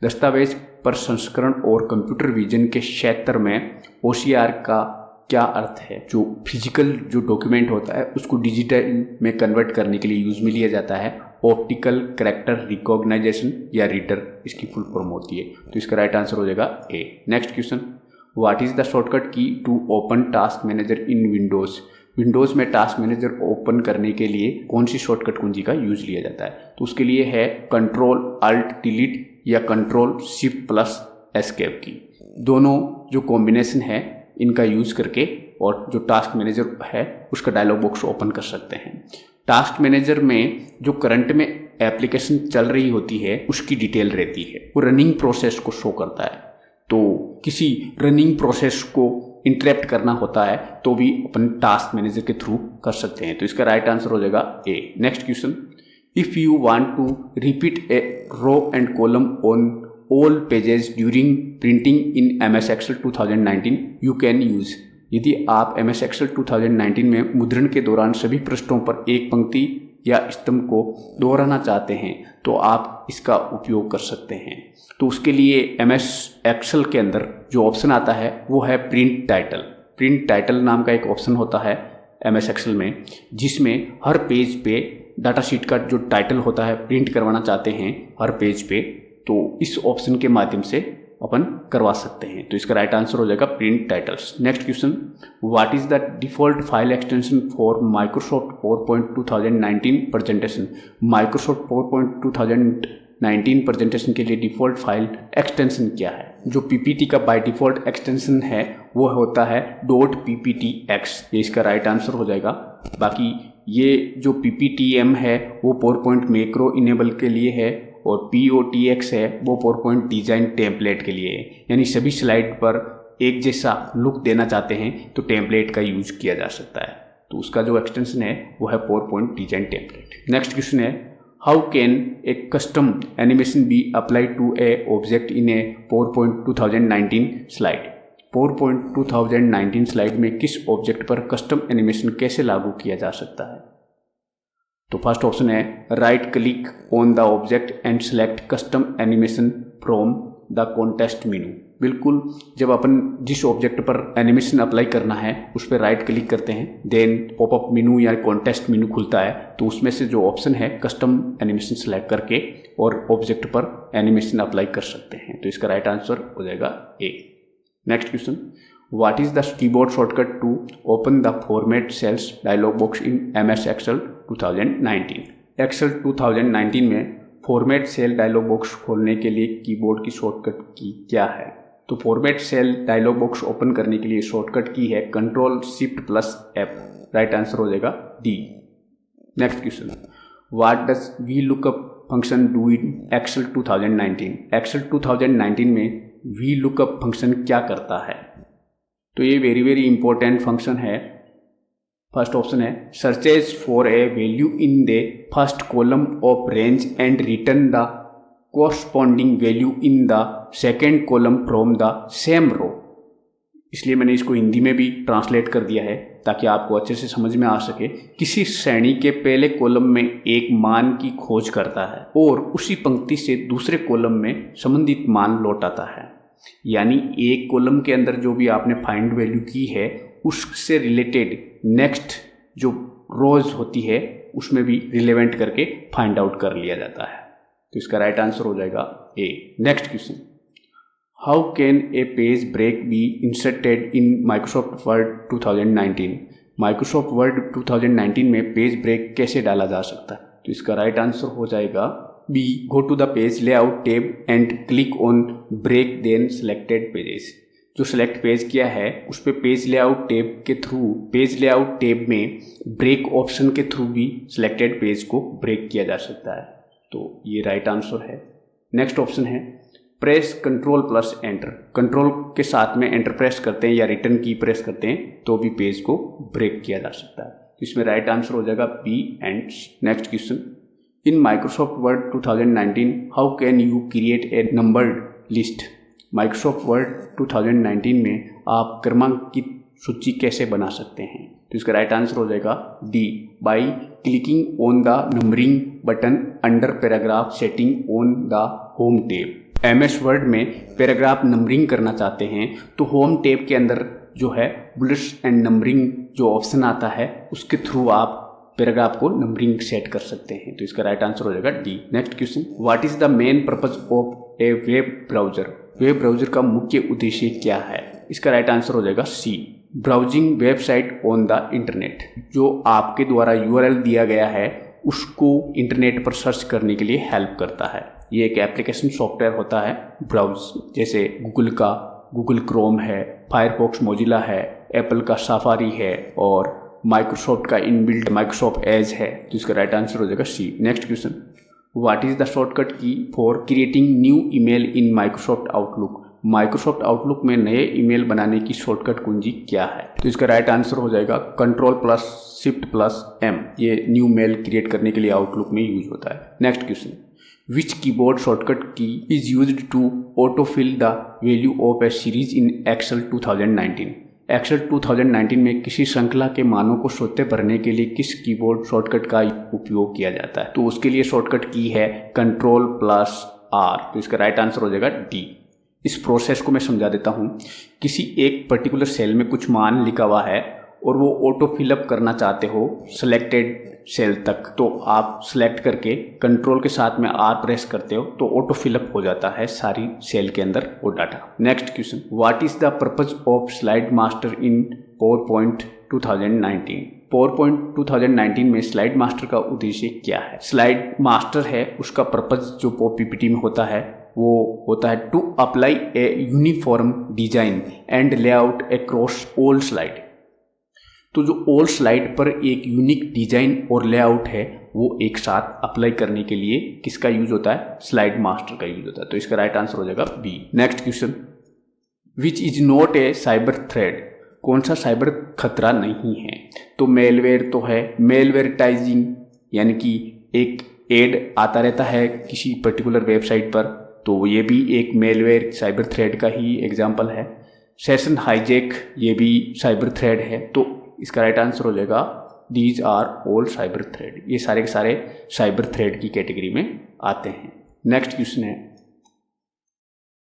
दस्तावेज प्रसंस्करण और कंप्यूटर विजन के क्षेत्र में OCR का क्या अर्थ है? जो फिजिकल जो डॉक्यूमेंट होता है उसको डिजिटल में कन्वर्ट करने के लिए यूज में लिया जाता है ऑप्टिकल कैरेक्टर रिकॉग्नाइजेशन या रीडर, इसकी फुल फॉर्म होती है, तो इसका राइट आंसर हो जाएगा A. Next question, what is the shortcut key to open task manager in Windows. Windows में टास्क मैनेजर ओपन करने के लिए कौन सी शॉर्टकट कुंजी का यूज लिया जाता है? तो उसके लिए है कंट्रोल अल्ट डिलीट या कंट्रोल शिफ्ट प्लस एस्केप की। दोनों जो कॉम्बिनेशन है इनका यूज करके और जो टास्क मैनेजर है उसका डायलॉग बॉक्स ओपन कर सकते हैं। टास्क मैनेजर में जो करंट में एप्लीकेशन चल रही होती है उसकी डिटेल रहती है, वो रनिंग प्रोसेस को शो करता है। तो किसी रनिंग प्रोसेस को इंटरप्ट करना होता है तो भी अपन टास्क मैनेजर के थ्रू कर सकते हैं। तो इसका राइट आंसर हो जाएगा A. Next question, if you want to repeat a row and column on all pages during printing in MS Excel 2019 you can use. यदि आप MS Excel 2019 में मुद्रण के दौरान सभी पृष्ठों पर एक पंक्ति या स्तंभ को दोहराना चाहते हैं तो आप इसका उपयोग कर सकते हैं। तो उसके लिए MS Excel के अंदर जो ऑप्शन आता है वो है प्रिंट टाइटल। प्रिंट टाइटल नाम का एक ऑप्शन होता है MS Excel में, जिसमें हर पेज पे डाटा शीट का जो टाइटल होता है प्रिंट करवाना चाहते हैं हर पेज पे, तो इस ऑप्शन के माध्यम से अपन करवा सकते हैं। तो इसका राइट आंसर हो जाएगा print titles. Next question, what is the default file extension for Microsoft PowerPoint 2019 presentation. Microsoft PowerPoint 2019 presentation के लिए डिफॉल्ट फाइल एक्सटेंशन क्या है? जो PPT का बाय डिफॉल्ट एक्सटेंशन है वो होता है .pptx। ये इसका राइट आंसर हो जाएगा। बाकी ये जो PPTM है वो PowerPoint मैक्रो इनेबल के लिए है और POTX है वो PowerPoint डिजाइन टेम्पलेट के लिए है। यानी सभी स्लाइड पर एक जैसा लुक देना चाहते हैं तो टेम्पलेट का यूज किया जा सकता है। तो उसका जो एक्सटेंशन है वो है PowerPoint design template. Next question है, how can a custom animation be applied to a object in a PowerPoint 2019 slide. PowerPoint 2019 slide में किस ऑब्जेक्ट पर कस्टम एनिमेशन कैसे लागू किया जा सकता है? तो फर्स्ट ऑप्शन है right click on the object and select custom animation from the context menu. बिल्कुल, जब अपन जिस ऑब्जेक्ट पर एनिमेशन अप्लाई करना है उस पर राइट क्लिक करते हैं, देन पॉपअप मेनू या कॉन्टेक्स्ट मेनू खुलता है, तो उसमें से जो ऑप्शन है कस्टम एनिमेशन सेलेक्ट करके और ऑब्जेक्ट पर एनिमेशन अप्लाई कर सकते हैं। तो इसका राइट आंसर हो जाएगा A. Next question, what is the keyboard shortcut to open the format cells dialog box in MS Excel 2019। Excel 2019 में फॉर्मेट सेल डायलॉग बॉक्स खोलने के लिए कीबोर्ड की शॉर्टकट की क्या है? तो format cell dialog box open करने के लिए शॉर्टकट की है control shift plus F। Right answer हो जाएगा D. Next question, what does VLOOKUP function do in Excel 2019। Excel 2019 में VLOOKUP फंक्शन क्या करता है? तो ये वेरी वेरी इंपॉर्टेंट फंक्शन है। फर्स्ट ऑप्शन है searches for a value in the first column of range and return the corresponding value in the second column from the same row. इसलिए मैंने इसको हिंदी में भी ट्रांसलेट कर दिया है ताकि आपको अच्छे से समझ में आ सके। किसी श्रेणी के पहले कॉलम में एक मान की खोज करता है और उसी पंक्ति से दूसरे कॉलम में संबंधित मान लौटाता है। यानी एक कॉलम के अंदर जो भी आपने फाइंड वैल्यू की है उससे रिलेटेड नेक्स्ट जो रोज होती है उसमें भी रिलेवेंट करके फाइंड आउट कर लिया जाता है। तो इसका राइट आंसर हो जाएगा A. Next question, how can a page break be inserted in Microsoft Word 2019। Microsoft Word 2019 में पेज ब्रेक कैसे डाला जा सकता है? तो इसका राइट आंसर हो जाएगा B. Go to the page layout tab and click on break then selected pages. जो सिलेक्ट पेज किया है उस पर पेज लेआउट टैब के थ्रू, पेज लेआउट टैब में ब्रेक ऑप्शन के थ्रू भी सिलेक्टेड पेज को ब्रेक किया जा सकता है। तो ये राइट आंसर है। नेक्स्ट ऑप्शन है press control plus enter. Control के साथ में एंटर प्रेस करते हैं या रिटर्न की प्रेस करते हैं तो भी पेज को ब्रेक किया जा सकता है। तो इसमें राइट आंसर हो जाएगा B and C. Next question, in Microsoft Word 2019 how can you create a numbered list. Microsoft Word 2019 में आप क्रमांक की सूची कैसे बना सकते हैं? तो इसका राइट आंसर हो जाएगा D, by clicking on the numbering button under paragraph setting on the home tab. MS word में पैराग्राफ नंबरिंग करना चाहते हैं तो होम टैब के अंदर जो है बुलेट्स एंड नंबरिंग जो ऑप्शन आता है उसके थ्रू आप पैराग्राफ को नंबरिंग सेट कर सकते हैं। तो इसका राइट आंसर हो जाएगा D. Next question, what is the main purpose of A web browser. Web browser का मुख्य उद्देश्य क्या है? इसका राइट आंसर हो जाएगा C, browsing website on the internet. जो आपके द्वारा यूआरएल दिया गया है उसको इंटरनेट पर सर्च करने के लिए हेल्प करता है। ये एक एप्लीकेशन सॉफ्टवेयर होता है ब्राउज, जैसे गूगल का गूगल क्रोम है, फायरफॉक्स मोजिला है, एप्पल का सफारी है और माइक्रोसॉफ्ट का इनबिल्ट माइक्रोसॉफ्ट एज है। तो इसका राइट आंसर हो जाएगा C. Next question, what is the shortcut key for creating new email in Microsoft Outlook? Microsoft Outlook में नए ईमेल बनाने की शॉर्टकट कुंजी क्या है? तो इसका राइट आंसर हो जाएगा Ctrl+Shift+M। ये न्यू मेल क्रिएट करने के लिए आउटलुक में यूज होता है। Next question, which keyboard shortcut key is used to autofill the value of a series in Excel 2019? Excel 2019 में किसी श्रृंखला के मानों को स्वतः भरने के लिए किस कीबोर्ड शॉर्टकट का उपयोग किया जाता है? तो उसके लिए शॉर्टकट की है Ctrl+R। तो इसका राइट आंसर हो जाएगा डी। इस प्रोसेस को मैं समझा देता हूँ। किसी एक पर्टिकुलर सेल में कुछ मान लिखा हुआ है और वो ऑटो फिलअप करना चाहते हो सिलेक्टेड सेल तक, तो आप सिलेक्ट करके कंट्रोल के साथ में आर प्रेस करते हो तो ऑटो फिलअप हो जाता है सारी सेल के अंदर वो data. Next question, what is the purpose of slide master in PowerPoint 2019? PowerPoint 2019 में स्लाइड मास्टर का उद्देश्य क्या है? स्लाइड मास्टर है उसका पर्पज जो पीपीटी में होता है वो होता है to apply a uniform design and layout across all slide. तो जो ऑल स्लाइड पर एक यूनिक डिजाइन और लेआउट है वो एक साथ अप्लाई करने के लिए किसका यूज होता है? स्लाइड मास्टर का यूज होता है। तो इसका राइट आंसर हो जाएगा B. Next question, which is not a cyber threat? कौन सा साइबर खतरा नहीं है? तो मेलवेयर तो है, मेलवेयरटाइजिंग यानी कि एक एड आता रहता है किसी पर्टिकुलर वेबसाइट पर, तो ये भी एक मेलवेयर साइबर थ्रेड का ही एग्जाम्पल है। सेशन हाईजैक ये भी साइबर थ्रेड है। तो इसका राइट आंसर हो जाएगा these are all cyber threat. ये सारे के सारे साइबर थ्रेड की कैटेगरी में आते हैं। नेक्स्ट क्वेश्चन है,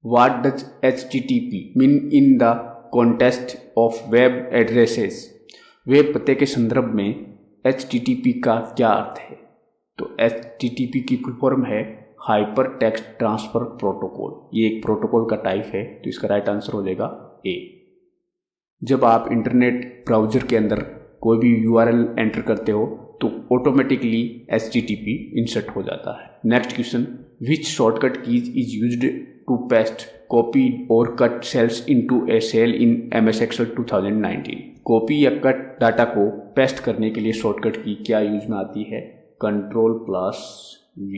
what does HTTP mean in the context of web addresses? Web पते के संदर्भ में HTTP का क्या अर्थ है? तो HTTP की फुल फॉर्म है हाइपर टेक्स्ट ट्रांसफर प्रोटोकॉल। ये एक प्रोटोकॉल का टाइप है। तो इसका राइट आंसर हो जाएगा ए। जब आप इंटरनेट ब्राउजर के अंदर कोई भी URL एंटर करते हो तो ऑटोमेटिकली HTTP इंसर्ट हो जाता है। Next question, which shortcut keys is used to paste, copy और cut cells into a cell in MS Excel 2019? Copy या कट डाटा को पेस्ट करने के लिए शॉर्टकट की क्या यूज में आती है? Ctrl+V।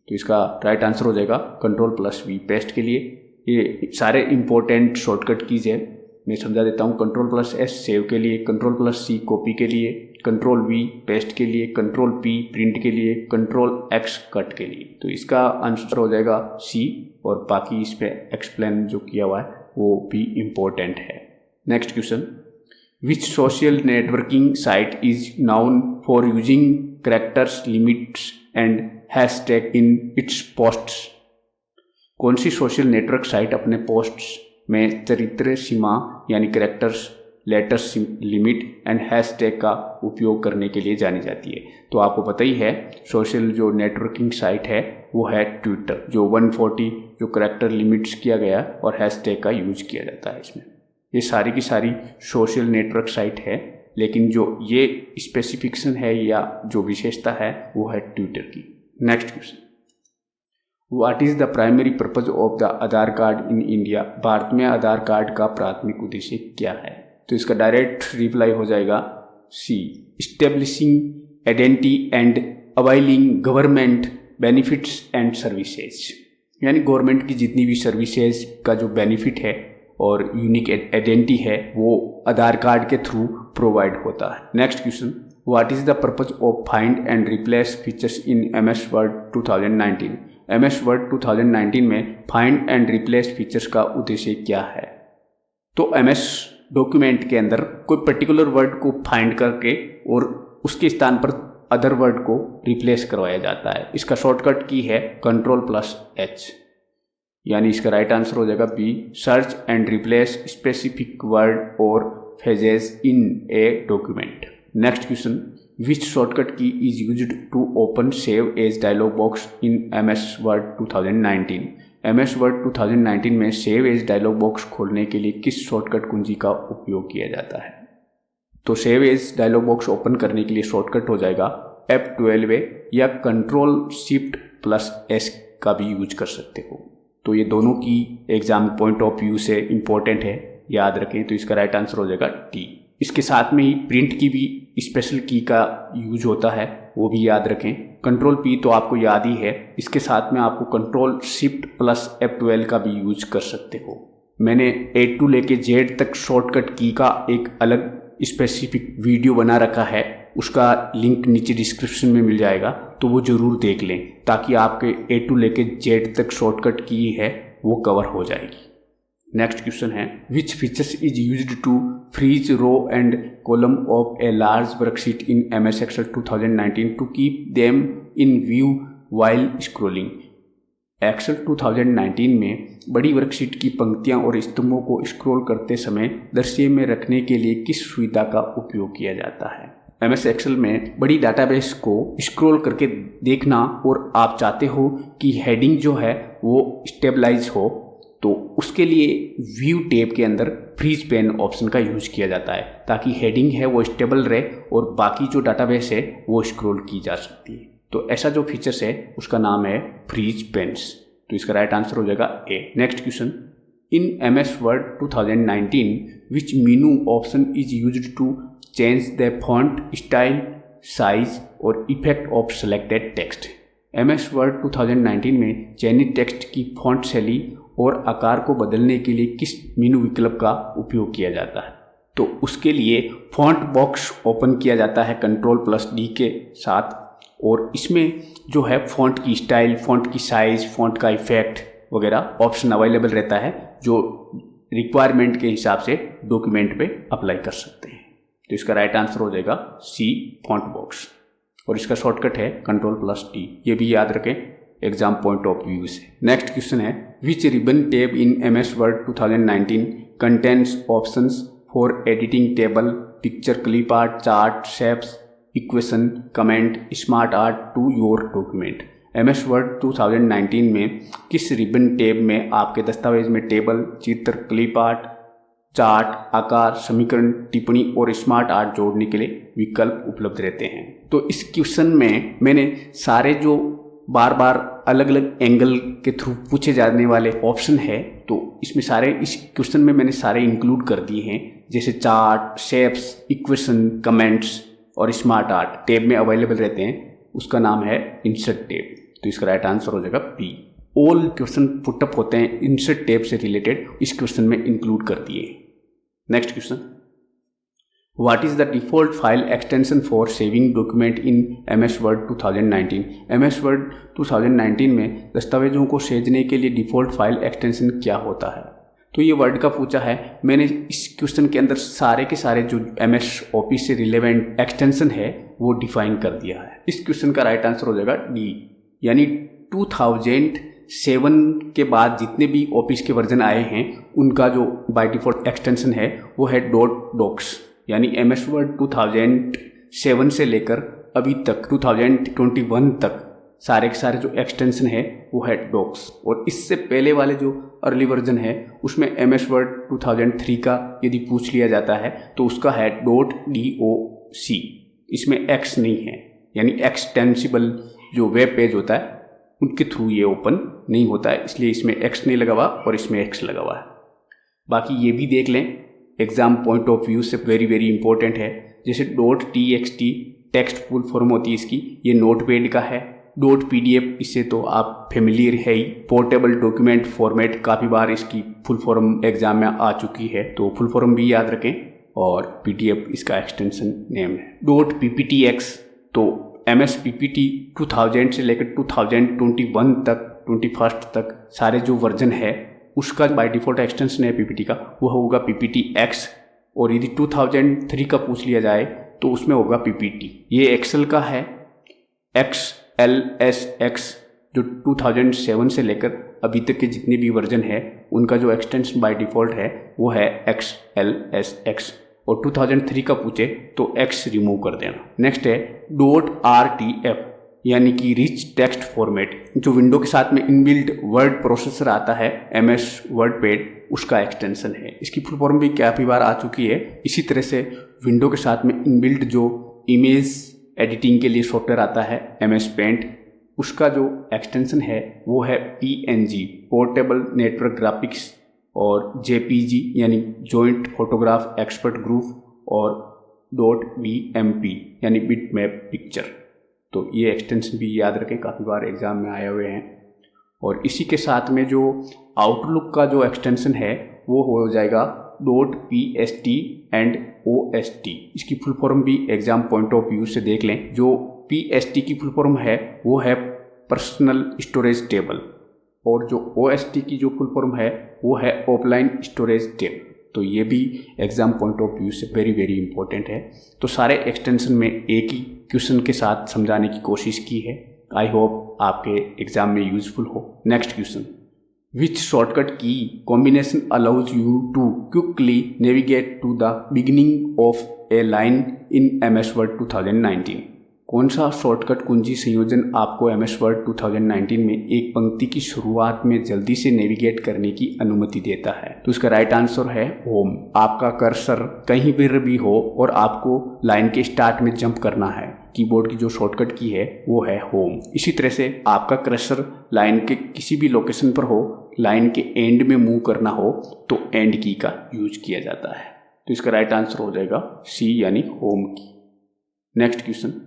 तो इसका राइट आंसर हो जाएगा Ctrl+V पेस्ट के लिए। ये सारे इंपॉर्टेंट शॉर्टकट कीज है, मैं समझा देता हूँ। Ctrl+S सेव के लिए, Ctrl+C कॉपी के लिए, Ctrl+V पेस्ट के लिए, Ctrl+P प्रिंट के लिए, Ctrl+X कट के लिए। तो इसका आंसर हो जाएगा C और बाकी इस पे एक्सप्लेन जो किया हुआ है वो भी इम्पोर्टेंट है। Next question, which social networking site is noun for using characters limits and hashtag in its posts? कौन सी सोशल नेटवर्क साइट अपने पोस्ट्स में चरित्र सीमा यानी characters letters limit and hashtag का उपयोग करने के लिए जानी जाती है? तो आपको पता ही है सोशल जो नेटवर्किंग साइट है वो है ट्विटर, जो 140 जो कैरेक्टर लिमिट्स किया गया और हैशटैग का यूज किया जाता है इसमें। ये सारी की सारी सोशल नेटवर्क साइट है, लेकिन जो ये स्पेसिफिकेशन है या जो विशेषता है वो है ट्विटर की। Next question, what is the primary purpose of the Aadhaar card in India? Bharat में आधार कार्ड का प्राथमिक उद्देश्य क्या है? तो इसका डायरेक्ट रिप्लाई हो जाएगा C, establishing identity and availing government benefits and services. यानी गवर्नमेंट की जितनी भी सर्विसेज का जो बेनिफिट है और यूनिक आइडेंटिटी है वो आधार कार्ड के थ्रू प्रोवाइड होता है। Next question, what is the purpose of find and replace features in MS Word 2019? MS Word 2019 में फाइंड एंड रिप्लेस फीचर्स का उद्देश्य क्या है? तो MS डॉक्यूमेंट के अंदर कोई पर्टिकुलर वर्ड को फाइंड करके और उसके स्थान पर अदर वर्ड को रिप्लेस करवाया जाता है। इसका शॉर्टकट की है Ctrl+H, यानी इसका राइट आंसर हो जाएगा B, search and replace specific word और phrases in a document. Next question, which shortcut key is used to open save as dialog box in MS Word 2019? MS word 2019 में save as dialog box खोलने के लिए किस shortcut कुंजी का उपयोग किया जाता है? तो save as dialog box open करने के लिए शॉर्टकट हो जाएगा F12 या Ctrl+Shift+S का भी यूज कर सकते हो। तो ये दोनों की एग्जाम पॉइंट ऑफ व्यू से इम्पोर्टेंट है, याद रखें। तो इसका राइट आंसर हो जाएगा टी। इसके साथ में ही प्रिंट की भी स्पेशल की का यूज होता है, वो भी याद रखें। Ctrl+P तो आपको याद ही है, इसके साथ में आपको Ctrl+Shift+F12 का भी यूज कर सकते हो। मैंने A to लेके Z तक शॉर्टकट की का एक अलग स्पेसिफिक वीडियो बना रखा है, उसका लिंक नीचे डिस्क्रिप्शन में मिल जाएगा, तो वो ज़रूर देख लें ताकि आपके A to लेके Z तक शॉर्टकट की है वो कवर हो जाएगी। नेक्स्ट क्वेश्चन है, which features is used to freeze row and column of a large worksheet in MS Excel 2019 to keep them in view while scrolling? Excel 2019 में बड़ी worksheet की पंक्तियां और स्तंभों को स्क्रॉल करते समय दृश्य में रखने के लिए किस सुविधा का उपयोग किया जाता है? MS Excel में बड़ी डाटाबेस को स्क्रॉल करके देखना और आप चाहते हो कि हेडिंग जो है वो स्टेबलाइज हो, तो उसके लिए व्यू टैब के अंदर फ्रीज पेन ऑप्शन का यूज किया जाता है ताकि हेडिंग है वो स्टेबल रहे और बाकी जो डाटाबेस है वो स्क्रॉल की जा सकती है। तो ऐसा जो फीचर्स है उसका नाम है फ्रीज पेन्स। तो इसका राइट आंसर हो जाएगा A. Next question, in MS word 2019 which menu option is used to change the font style size और effect of selected text? MS word 2019 में चयनित टेक्स्ट की फॉन्ट शैली और आकार को बदलने के लिए किस मेनू विकल्प का उपयोग किया जाता है? तो उसके लिए फॉन्ट बॉक्स ओपन किया जाता है Ctrl+D के साथ, और इसमें जो है फॉन्ट की स्टाइल, फॉन्ट की साइज, फॉन्ट का इफेक्ट वगैरह ऑप्शन अवेलेबल रहता है जो रिक्वायरमेंट के हिसाब से डॉक्यूमेंट पे अप्लाई कर सकते हैं। तो इसका राइट आंसर हो जाएगा सी, फॉन्ट बॉक्स, और इसका शॉर्टकट है Ctrl+D। ये भी याद रखें एग्जाम पॉइंट ऑफ व्यू से। नेक्स्ट क्वेश्चन है, which ribbon tab in MS word 2019 contains options for editing table, picture, clip art, chart, shapes, equation, comment, smart art to your document? MS word 2019 में किस ribbon tab में आपके दस्तावेज में table, चित्र, clip art, chart, आकार, समीकरण, टिप्पणी और स्मार्ट आर्ट जोड़ने के लिए विकल्प उपलब्ध रहते हैं? तो इस क्वेश्चन में मैंने सारे जो बार बार अलग अलग एंगल के थ्रू पूछे जाने वाले ऑप्शन है, तो इसमें सारे इस क्वेश्चन में मैंने सारे इंक्लूड कर दिए हैं, जैसे चार्ट, शेप्स, इक्वेशन, कमेंट्स और स्मार्ट आर्ट टैब में अवेलेबल रहते हैं। उसका नाम है इंसर्ट टैब। तो इसका राइट आंसर हो जाएगा बी। ऑल क्वेश्चन पुटअप होते हैं इंसर्ट टैब से रिलेटेड, इस क्वेश्चन में इंक्लूड कर दिए। Next question, what is the default file extension for saving document in MS word 2019? MS word 2019 में दस्तावेजों को सहेजने के लिए डिफॉल्ट फाइल एक्सटेंशन क्या होता है? तो ये वर्ड का पूछा है। मैंने इस क्वेश्चन के अंदर सारे के सारे जो MS ऑफिस से रिलेवेंट एक्सटेंशन है वो डिफाइन कर दिया है। इस क्वेश्चन का राइट आंसर हो जाएगा डी, यानी 2007 के बाद जितने भी ऑफिस के वर्जन आए हैं उनका जो बाय डिफॉल्ट एक्सटेंशन है वो है .docs, यानी MS वर्ड 2007 से लेकर अभी तक 2021 तक सारे के सारे जो एक्सटेंशन है वो है डॉक्स। और इससे पहले वाले जो अर्ली वर्जन है उसमें MS वर्ड 2003 का यदि पूछ लिया जाता है तो उसका है .doc, इसमें X नहीं है, यानी एक्सटेंसिबल जो वेब पेज होता है उनके थ्रू ये ओपन नहीं होता है, इसलिए इसमें X नहीं लगा हुआ और इसमें X लगा हुआ है। बाकी ये भी देख लें, एग्जाम पॉइंट ऑफ व्यू से वेरी वेरी इंपॉर्टेंट है। जैसे .txt टेक्स्ट फुल फॉर्म होती है इसकी, ये नोटपैड का है। .pdf इससे तो आप फेमिलियर है ही, पोर्टेबल डॉक्यूमेंट फॉर्मेट, काफ़ी बार इसकी फुल फॉर्म एग्जाम में आ चुकी है, तो फुल फॉर्म भी याद रखें। और PDF इसका एक्सटेंशन नेम है। .pptx तो MS PPT 2000 से लेकर 2021 तक 21 तक सारे जो वर्जन है उसका बाय डिफ़ॉल्ट एक्सटेंशन है PPT का, वो होगा PPTX। और यदि 2003 का पूछ लिया जाए तो उसमें होगा PPT। ये एक्सेल का है XLSX, जो 2007 से लेकर अभी तक के जितने भी वर्जन है उनका जो एक्सटेंशन बाय डिफ़ॉल्ट है वो है XLSX। और 2003 का पूछे तो X रिमूव कर देना। नेक्स्ट है .RTF, यानी कि रिच टेक्स्ट फॉर्मेट, जो विंडो के साथ में इनबिल्ट वर्ड प्रोसेसर आता है MS वर्डपैड, उसका एक्सटेंशन है। इसकी फुल फॉर्म भी काफ़ी बार आ चुकी है। इसी तरह से विंडो के साथ में इनबिल्ट जो इमेज एडिटिंग के लिए सॉफ्टवेयर आता है MS पेंट, उसका जो एक्सटेंशन है वो है PNG पोर्टेबल नेटवर्क ग्राफिक्स और JPG यानी जॉइंट फोटोग्राफ एक्सपर्ट ग्रुप और .BMP यानी बिट मैप पिक्चर। तो ये एक्सटेंशन भी याद रखें, काफ़ी बार एग्जाम में आए हुए हैं। और इसी के साथ में जो आउटलुक का जो एक्सटेंशन है वो हो जाएगा .PST एंड OST। इसकी फुल फॉर्म भी एग्जाम पॉइंट ऑफ व्यू से देख लें। जो PST की फुल फॉर्म है वो है पर्सनल स्टोरेज टेबल, और जो OST की जो फुल फॉर्म है वो है ऑफलाइन स्टोरेज टेबल। तो ये भी एग्जाम पॉइंट ऑफ व्यू से वेरी वेरी इंपॉर्टेंट है। तो सारे एक्सटेंशन में एक ही क्वेश्चन के साथ समझाने की कोशिश की है। आई होप आपके एग्जाम में यूजफुल हो। Next question, which shortcut key combination allows you to quickly navigate to the beginning of a line in MS word 2019? कौन सा शॉर्टकट कुंजी संयोजन आपको MS वर्ड 2019 में एक पंक्ति की शुरुआत में जल्दी से नेविगेट करने की अनुमति देता है? तो इसका राइट आंसर है होम। आपका कर्सर कहीं पर भी हो और आपको लाइन के स्टार्ट में जंप करना है, कीबोर्ड की जो शॉर्टकट की है वो है होम। इसी तरह से आपका कर्सर लाइन के किसी भी लोकेशन पर हो, लाइन के एंड में मूव करना हो तो एंड की का यूज किया जाता है। तो इसका राइट आंसर हो जाएगा C यानी होम की। Next question,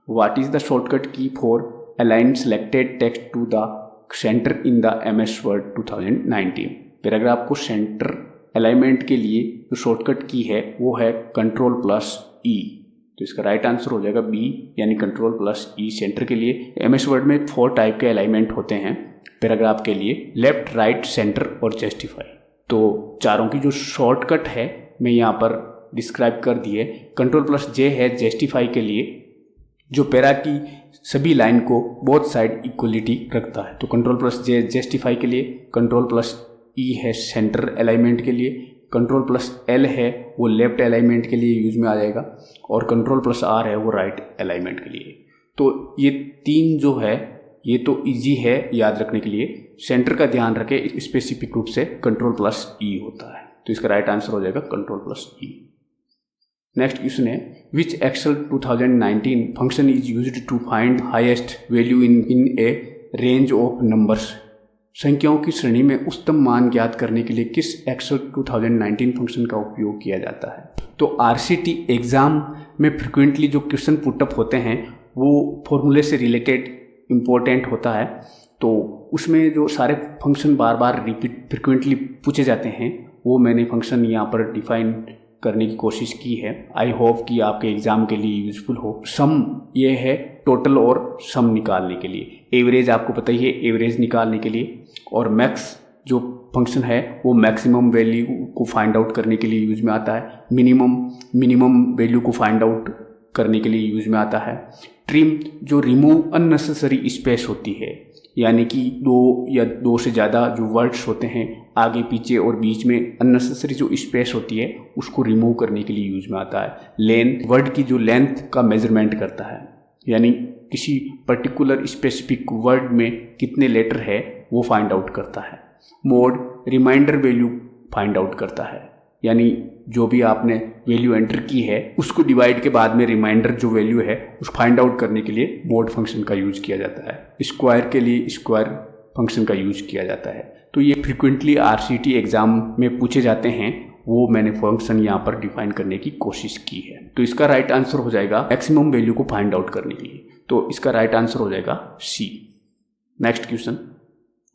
What is the shortcut key for align selected text to the center in the MS Word 2019? Paragraph को सेंटर अलाइनमेंट के लिए जो शॉर्टकट की है वो है Ctrl+E। तो इसका राइट आंसर हो जाएगा B यानी Ctrl+E सेंटर के लिए। MS वर्ड में 4 टाइप के अलाइनमेंट होते हैं पैराग्राफ के लिए, लेफ्ट, राइट, सेंटर और जस्टिफाई। तो चारों की जो शॉर्टकट है मैं यहाँ पर डिस्क्राइब कर दिए। Ctrl+J है जस्टिफाई के लिए, जो पैरा की सभी लाइन को बोथ साइड इक्वलिटी रखता है। तो Ctrl+J जस्टिफाई के लिए, Ctrl+E है सेंटर अलाइनमेंट के लिए, Ctrl+L है वो लेफ्ट अलाइनमेंट के लिए यूज में आ जाएगा, और Ctrl+R है वो राइट अलाइनमेंट के लिए। तो ये 3 जो है ये तो इजी है याद रखने के लिए। सेंटर का ध्यान रखें, स्पेसिफिक रूप से Ctrl+E होता है। तो इसका राइट आंसर हो जाएगा Ctrl+E। नेक्स्ट क्वेश्चन है, which Excel 2019 function is used to find highest value in a range of numbers? संख्याओं की श्रेणी में उच्चतम मान ज्ञात करने के लिए किस एक्सेल 2019 फंक्शन का उपयोग किया जाता है? तो RCT एग्जाम में फ्रिक्वेंटली जो क्वेश्चन पुटअप होते हैं वो फॉर्मूले से रिलेटेड इम्पोर्टेंट होता है। तो उसमें जो सारे फंक्शन बार बार रिपीट फ्रिक्वेंटली पूछे जाते हैं वो मैंने फंक्शन यहाँ पर डिफाइन करने की कोशिश की है। आई होप कि आपके एग्जाम के लिए यूजफुल हो। सम ये है टोटल और सम निकालने के लिए, एवरेज आपको पता ही है एवरेज निकालने के लिए, और मैक्स जो फंक्शन है वो मैक्सिमम वैल्यू को फाइंड आउट करने के लिए यूज में आता है। मिनिमम वैल्यू को फाइंड आउट करने के लिए यूज में आता है। ट्रिम जो रिमूव अननेसेसरी स्पेस होती है, यानी कि 2 या 2 से ज़्यादा जो वर्ड्स होते हैं आगे पीछे और बीच में अननेसेसरी जो स्पेस होती है उसको रिमूव करने के लिए यूज में आता है। लेंथ वर्ड की जो लेंथ का मेजरमेंट करता है, यानी किसी पर्टिकुलर स्पेसिफिक वर्ड में कितने लेटर है वो फाइंड आउट करता है। Mod reminder value find out करता है, यानी जो भी आपने वैल्यू एंटर की है उसको डिवाइड के बाद में रिमाइंडर जो वैल्यू है उस फाइंड आउट करने के लिए मोड फंक्शन का यूज किया जाता है। स्क्वायर के लिए स्क्वायर फंक्शन का यूज किया जाता है। तो ये फ्रिक्वेंटली RCT एग्जाम में पूछे जाते हैं, वो मैंने फंक्शन यहाँ पर डिफाइन करने की कोशिश की है। तो इसका राइट आंसर हो जाएगा मैक्सिमम वैल्यू को फाइंड आउट करने के लिए। तो इसका राइट आंसर हो जाएगा C। Next question,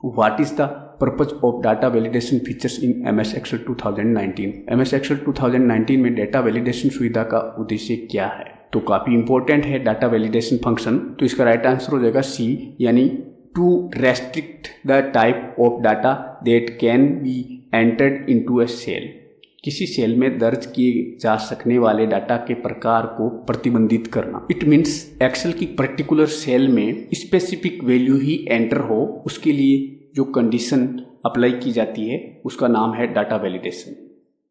what is the purpose of data validation features in MS Excel 2019? MS Excel 2019 में डाटा वैलिडेशन सुविधा का उद्देश्य क्या है? तो काफ़ी इंपॉर्टेंट है डाटा वैलिडेशन फंक्शन। तो इसका राइट आंसर हो जाएगा C, यानी to restrict the type of data that can be entered into a cell. किसी सेल में दर्ज किए जा सकने वाले डाटा के प्रकार को प्रतिबंधित करना। इट मीन्स एक्सेल की पर्टिकुलर सेल में स्पेसिफिक वैल्यू ही एंटर हो, उसके लिए जो कंडीशन अप्लाई की जाती है उसका नाम है डाटा वैलिडेशन।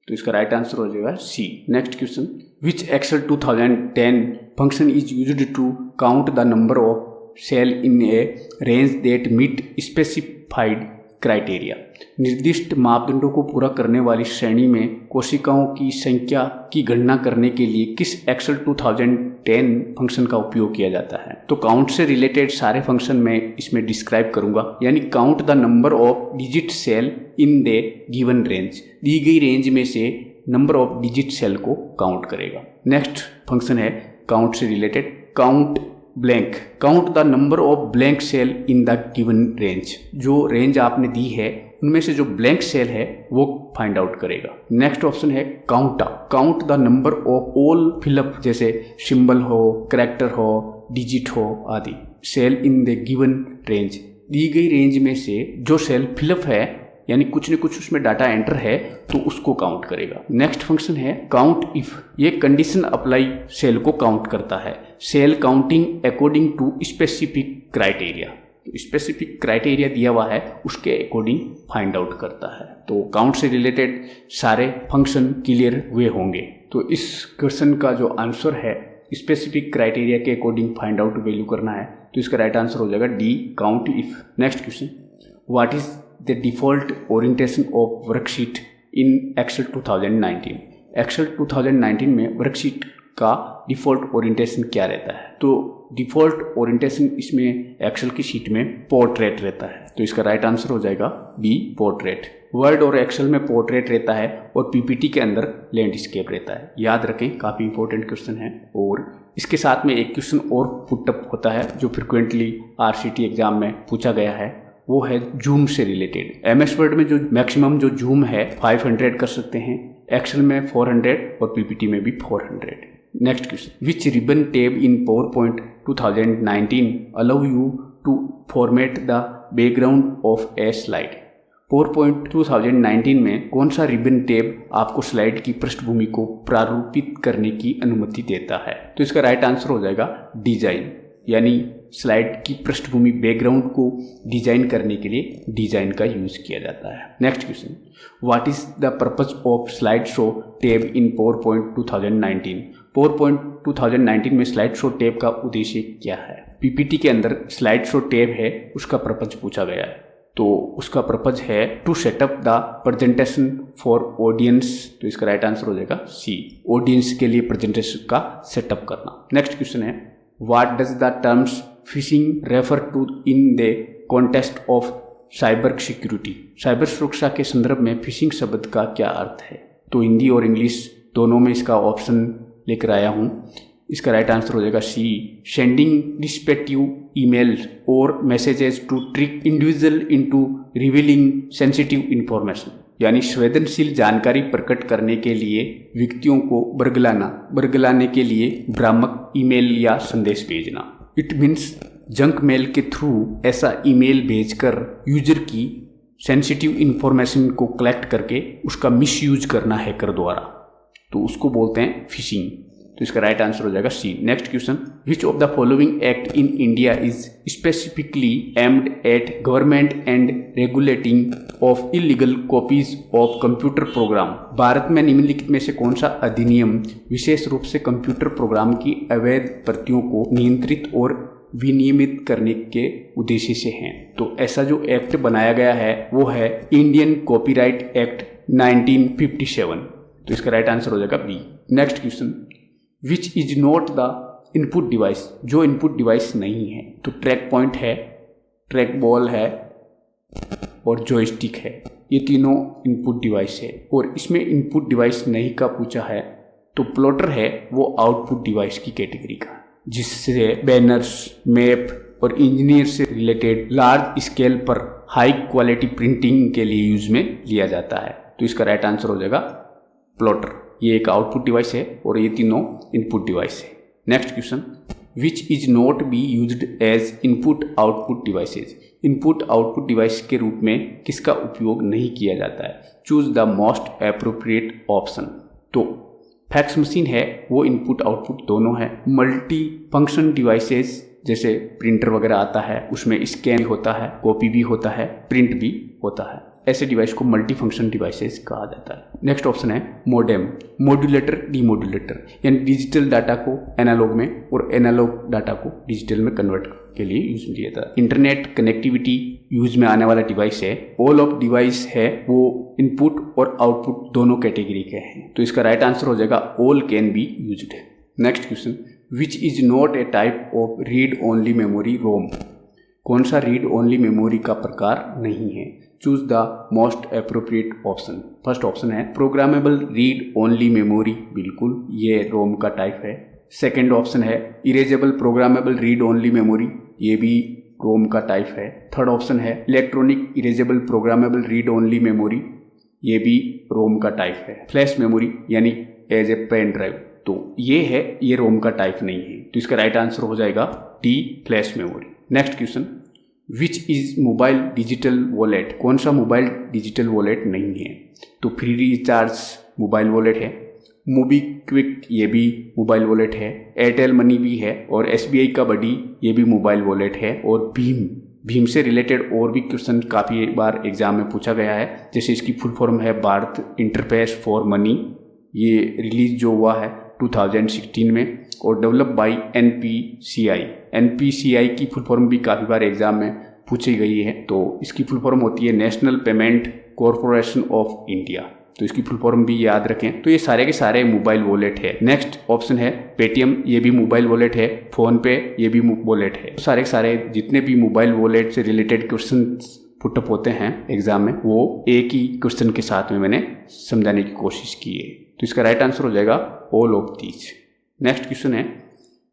तो इसका राइट आंसर हो जाएगा C। Next question, which Excel 2010 function is used to count the number of cell in a range that meet specified criteria. निर्दिष्ट मापदंडों को पूरा करने वाली श्रेणी में कोशिकाओं की संख्या की गणना करने के लिए किस एक्सेल 2010 फंक्शन का उपयोग किया जाता है। तो काउंट से रिलेटेड सारे फंक्शन मैं इसमें डिस्क्राइब करूंगा, यानी count the number of digit cell in the given range, दी गई रेंज में से नंबर ऑफ डिजिट सेल को काउंट करेगा। नेक्स्ट फंक्शन है काउंट से related count blank, count the number of blank cell in the given range. जो range आपने दी है उनमें से जो ब्लैंक सेल है वो फाइंड आउट करेगा। नेक्स्ट ऑप्शन है count up, count the number of all fill up, जैसे सिंबल हो, कैरेक्टर हो, डिजिट हो आदि, cell in the given range, दी गई रेंज में से जो सेल फिलअप है यानी कुछ न कुछ उसमें डाटा एंटर है तो उसको काउंट करेगा। नेक्स्ट फंक्शन है काउंट इफ, ये कंडीशन अप्लाई सेल को काउंट करता है। Cell counting according to specific criteria, specific criteria दिया हुआ है उसके अकॉर्डिंग फाइंड आउट करता है। तो काउंट से रिलेटेड सारे फंक्शन क्लियर हुए होंगे। तो इस क्वेश्चन का जो आंसर है स्पेसिफिक क्राइटेरिया के अकॉर्डिंग फाइंड आउट वैल्यू करना है, तो इसका राइट आंसर हो जाएगा D, count if. Next question, what is the default orientation of worksheet in Excel 2019। Excel 2019 में वर्कशीट का डिफ़ॉल्ट ओरिएंटेशन क्या रहता है। तो डिफ़ॉल्ट ओरिएंटेशन इसमें एक्सेल की शीट में पोर्ट्रेट रहता है, तो इसका राइट आंसर हो जाएगा बी, पोर्ट्रेट। वर्ड और एक्सेल में पोर्ट्रेट रहता है और पीपीटी के अंदर लैंडस्केप रहता है। याद रखें, काफ़ी इंपॉर्टेंट क्वेश्चन है। और इसके साथ में एक क्वेश्चन और पुटअप होता है जो फ्रिक्वेंटली आरसीटी एग्जाम में पूछा गया है, वो है जूम से रिलेटेड। एमएस वर्ड में जो मैक्सिमम जो जूम है 500 कर सकते हैं, एक्सेल में 400 और पीपीटी में भी 400। Next question, which ribbon tab in PowerPoint 2019 allow you to format the background of a slide. PowerPoint 2019 में कौन सा रिबन टैब आपको स्लाइड की पृष्ठभूमि को प्रारूपित करने की अनुमति देता है। तो इसका राइट आंसर हो जाएगा डिजाइन, यानी स्लाइड की पृष्ठभूमि बैकग्राउंड को डिजाइन करने के लिए डिजाइन का यूज किया जाता है। Next question, what is the purpose of slide show tab in PowerPoint 2019। PowerPoint 2019 में स्लाइड शो टैब का उद्देश्य क्या है। पीपीटी के अंदर स्लाइड शो टैब है, उसका पर्पज पूछा गया है, तो उसका पर्पज है to set up the presentation for audience. तो इसका राइट आंसर हो जाएगा सी, ऑडियंस के लिए प्रेजेंटेशन का सेटअप करना। नेक्स्ट क्वेश्चन है, what does the terms phishing refer to in the context of cyber security. Cyber सुरक्षा के संदर्भ में फिशिंग शब्द का क्या अर्थ है। तो हिंदी और इंग्लिश दोनों में इसका ऑप्शन लेकर आया हूँ। इसका राइट आंसर हो जाएगा सी, सेंडिंग डिस्पेक्टिव ईमेल्स और messages to trick individual into revealing sensitive information, यानी संवेदनशील जानकारी प्रकट करने के लिए व्यक्तियों को बरगलाने के लिए भ्रामक ईमेल या संदेश भेजना। इट मीन्स जंक मेल के थ्रू ऐसा ईमेल भेजकर यूजर की सेंसिटिव इंफॉर्मेशन को कलेक्ट करके उसका मिसयूज करना हैकर द्वारा, तो उसको बोलते हैं फिशिंग। तो इसका राइट आंसर हो जाएगा C. Next question, which of the following act in India is specifically aimed at government and regulating of illegal copies of computer program. Bharat में निम्नलिखित में से कौन सा अधिनियम विशेष रूप से कंप्यूटर प्रोग्राम की अवैध प्रतियों को नियंत्रित और विनियमित करने के उद्देश्य से है। तो ऐसा जो एक्ट बनाया गया है वो है इंडियन कॉपीराइट एक्ट 1957। तो इसका राइट आंसर हो जाएगा B. Next question, which is not the input device, जो इनपुट डिवाइस नहीं है। तो ट्रैक पॉइंट है, ट्रैक बॉल है और जॉयस्टिक है, ये तीनों इनपुट डिवाइस है। और इसमें इनपुट डिवाइस नहीं का पूछा है तो प्लॉटर है वो आउटपुट डिवाइस की कैटेगरी का, जिससे बैनर्स, मैप और इंजीनियर से रिलेटेड लार्ज स्केल पर हाई क्वालिटी प्रिंटिंग के लिए यूज में लिया जाता है। तो इसका राइट आंसर हो जाएगा प्लॉटर, ये एक आउटपुट डिवाइस है और ये तीनों इनपुट डिवाइस है। Next question, which is not be used as input output devices. Input output device के रूप में किसका उपयोग नहीं किया जाता है। Choose the most appropriate option. तो फैक्स मशीन है वो इनपुट आउटपुट दोनों है। मल्टी फंक्शन डिवाइसेज जैसे प्रिंटर वगैरह आता है, उसमें स्कैन होता है, कॉपी भी होता है, प्रिंट भी होता है। ऐसे डिवाइस को मल्टी फंक्शन डिवाइसेस कहा जाता है। नेक्स्ट ऑप्शन है मोडेम, मॉड्यूलेटर, डीमॉड्यूलेटर, यानी डिजिटल डाटा को एनालॉग में और एनालॉग डाटा को डिजिटल में कन्वर्ट के लिए यूज में लिया जाता है। इंटरनेट कनेक्टिविटी यूज में आने वाला डिवाइस है। ऑल ऑफ डिवाइस है वो इनपुट और आउटपुट दोनों कैटेगरी के हैं, तो इसका राइट आंसर हो जाएगा all can be used. Next question, which is not A type of read only memory रोम, कौन सा रीड ओनली मेमोरी का प्रकार नहीं है? Choose the most appropriate option. First option है प्रोग्रामेबल रीड ओनली मेमोरी, बिल्कुल ये रोम का टाइप है। सेकेंड ऑप्शन है erasable programmable read only memory, ये भी रोम का टाइप है। थर्ड ऑप्शन है electronic erasable programmable read only memory, ये भी रोम का टाइप है। फ्लैश मेमोरी यानी एज ए पेन ड्राइव, तो ये है, ये रोम का टाइप नहीं है, तो इसका राइट आंसर हो जाएगा D flash memory. Next question, which is mobile digital wallet, कौन सा मोबाइल डिजिटल वॉलेट नहीं है? तो फ्री रिचार्ज मोबाइल वॉलेट है, मोबीक्विक ये भी मोबाइल वॉलेट है, एयरटेल मनी भी है, और एसबीआई का बडी ये भी मोबाइल वॉलेट है, और भीम से रिलेटेड और भी क्वेश्चन काफ़ी बार एग्जाम में पूछा गया है, जैसे इसकी फुल फॉर्म है भारत इंटरफेस फॉर मनी, ये रिलीज जो हुआ है 2016 में, और डेवलप बाय एनपीसीआई की फुल फॉर्म भी काफ़ी बार एग्जाम में पूछी गई है, तो इसकी फुल फॉर्म होती है national payment corporation of India, तो इसकी फुल फॉर्म भी याद रखें। तो ये सारे के सारे मोबाइल वॉलेट है। नेक्स्ट ऑप्शन है पेटीएम, ये भी मोबाइल वॉलेट है। फोन पे ये भी वॉलेट है। सारे के सारे जितने भी मोबाइल वॉलेट से रिलेटेड क्वेश्चन पुटअप होते हैं एग्जाम में, वो एक ही क्वेश्चन के साथ में मैंने समझाने की कोशिश की है, तो इसका राइट आंसर हो जाएगा all of these. Next question है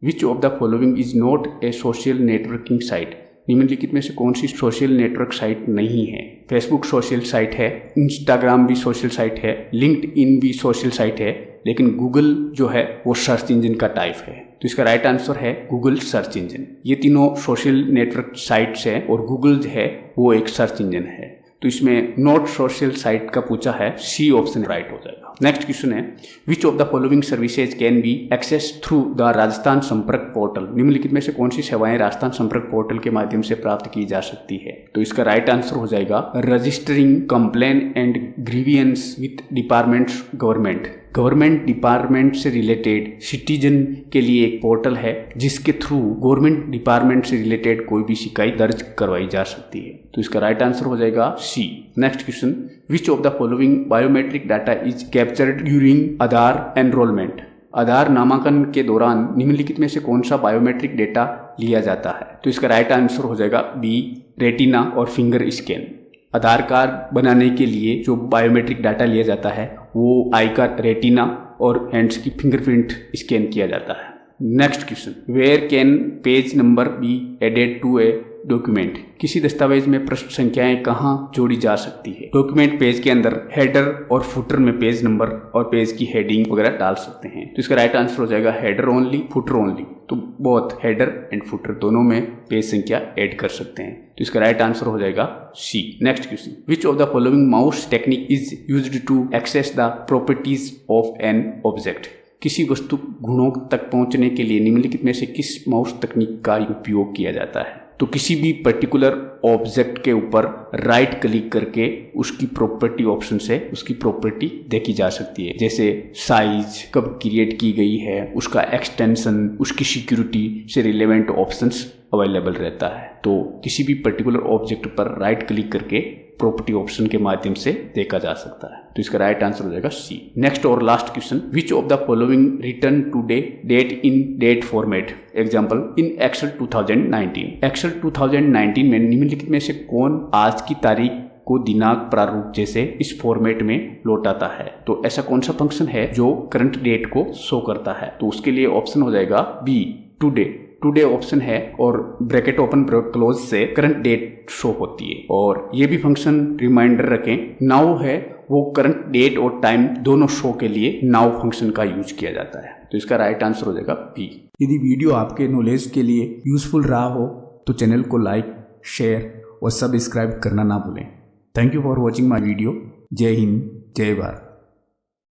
which of the following is not a social networking site, निम्नलिखित में से कौन सी सोशल नेटवर्क साइट नहीं है? फेसबुक सोशल साइट है, इंस्टाग्राम भी सोशल साइट है, लिंक्डइन भी सोशल साइट है, लेकिन गूगल जो है वो सर्च इंजन का टाइप है, तो इसका राइट आंसर है गूगल सर्च इंजन। ये तीनों सोशल नेटवर्क साइट्स है और गूगल जो है वो एक सर्च इंजन है, तो इसमें नॉट सोशल साइट का पूछा है, सी ऑप्शन राइट हो जाएगा। नेक्स्ट क्वेश्चन है which of the following services can be access through the Rajasthan Sampark portal, निम्नलिखित में से कौन सी सेवाएं राजस्थान संपर्क पोर्टल के माध्यम से प्राप्त की जा सकती है? तो इसका राइट आंसर हो जाएगा registering complain and grievance with departments government department से रिलेटेड सिटीजन के लिए एक पोर्टल है जिसके थ्रू गवर्नमेंट डिपार्टमेंट से रिलेटेड कोई भी शिकायत दर्ज करवाई जा सकती है, तो इसका राइट आंसर हो जाएगा C. Next question which of the following biometric data is captured during Aadhaar enrolment, Aadhaar नामांकन के दौरान निम्नलिखित में से कौन सा बायोमेट्रिक डेटा लिया जाता है? तो इसका राइट आंसर हो जाएगा बी रेटिना और फिंगर स्कैन। आधार कार्ड बनाने के लिए जो बायोमेट्रिक डाटा लिया जाता है वो आई का रेटिना और हैंड्स की फिंगरप्रिंट स्कैन किया जाता है। Next question where can page number be added to a document, किसी दस्तावेज में पृष्ठ संख्याएं कहाँ जोड़ी जा सकती है? डॉक्यूमेंट पेज के अंदर हेडर और फुटर में पेज नंबर और पेज की हेडिंग वगैरह डाल सकते हैं, तो इसका राइट आंसर हो जाएगा हेडर ओनली, फुटर ओनली, तो बोथ हेडर एंड फुटर दोनों में पेज संख्या ऐड कर सकते हैं, तो इसका राइट आंसर हो जाएगा C. Next question which of the following mouse technique is used to access the properties of an object, किसी वस्तु गुणों तक पहुंचने के लिए निम्नलिखित में से किस माउस तकनीक का उपयोग किया जाता है? तो किसी भी पर्टिकुलर ऑब्जेक्ट के ऊपर राइट क्लिक करके उसकी प्रॉपर्टी ऑप्शन से उसकी प्रॉपर्टी देखी जा सकती है, जैसे साइज कब क्रिएट की गई है, उसका एक्सटेंशन, उसकी सिक्योरिटी से रिलेवेंट ऑप्शंस अवेलेबल रहता है, तो किसी भी पर्टिकुलर ऑब्जेक्ट पर राइट क्लिक करके प्रॉपर्टी ऑप्शन के माध्यम से देखा जा सकता है, तो इसका राइट आंसर हो जाएगा सी। नेक्स्ट और last question which of the following return today date in date format, example in Excel 2019, Excel 2019 में निम्नलिखित में से कौन आज की तारीख को दिनांक प्रारूप जैसे इस फॉर्मेट में लौटाता है? तो ऐसा कौन सा फंक्शन है जो करंट डेट को शो करता है? तो उसके लिए ऑप्शन हो जाएगा बी टुडे ऑप्शन है और ब्रैकेट ओपन क्लोज से करंट डेट शो होती है, और ये भी फंक्शन रिमाइंडर रखें नाउ है, वो करंट डेट और टाइम दोनों शो के लिए नाउ फंक्शन का यूज किया जाता है, तो इसका राइट आंसर हो जाएगा बी। यदि वीडियो आपके नॉलेज के लिए यूजफुल रहा हो तो चैनल को लाइक, शेयर और सब्सक्राइब करना ना भूलें। Thank you for watching my video. जय हिंद, जय भारत।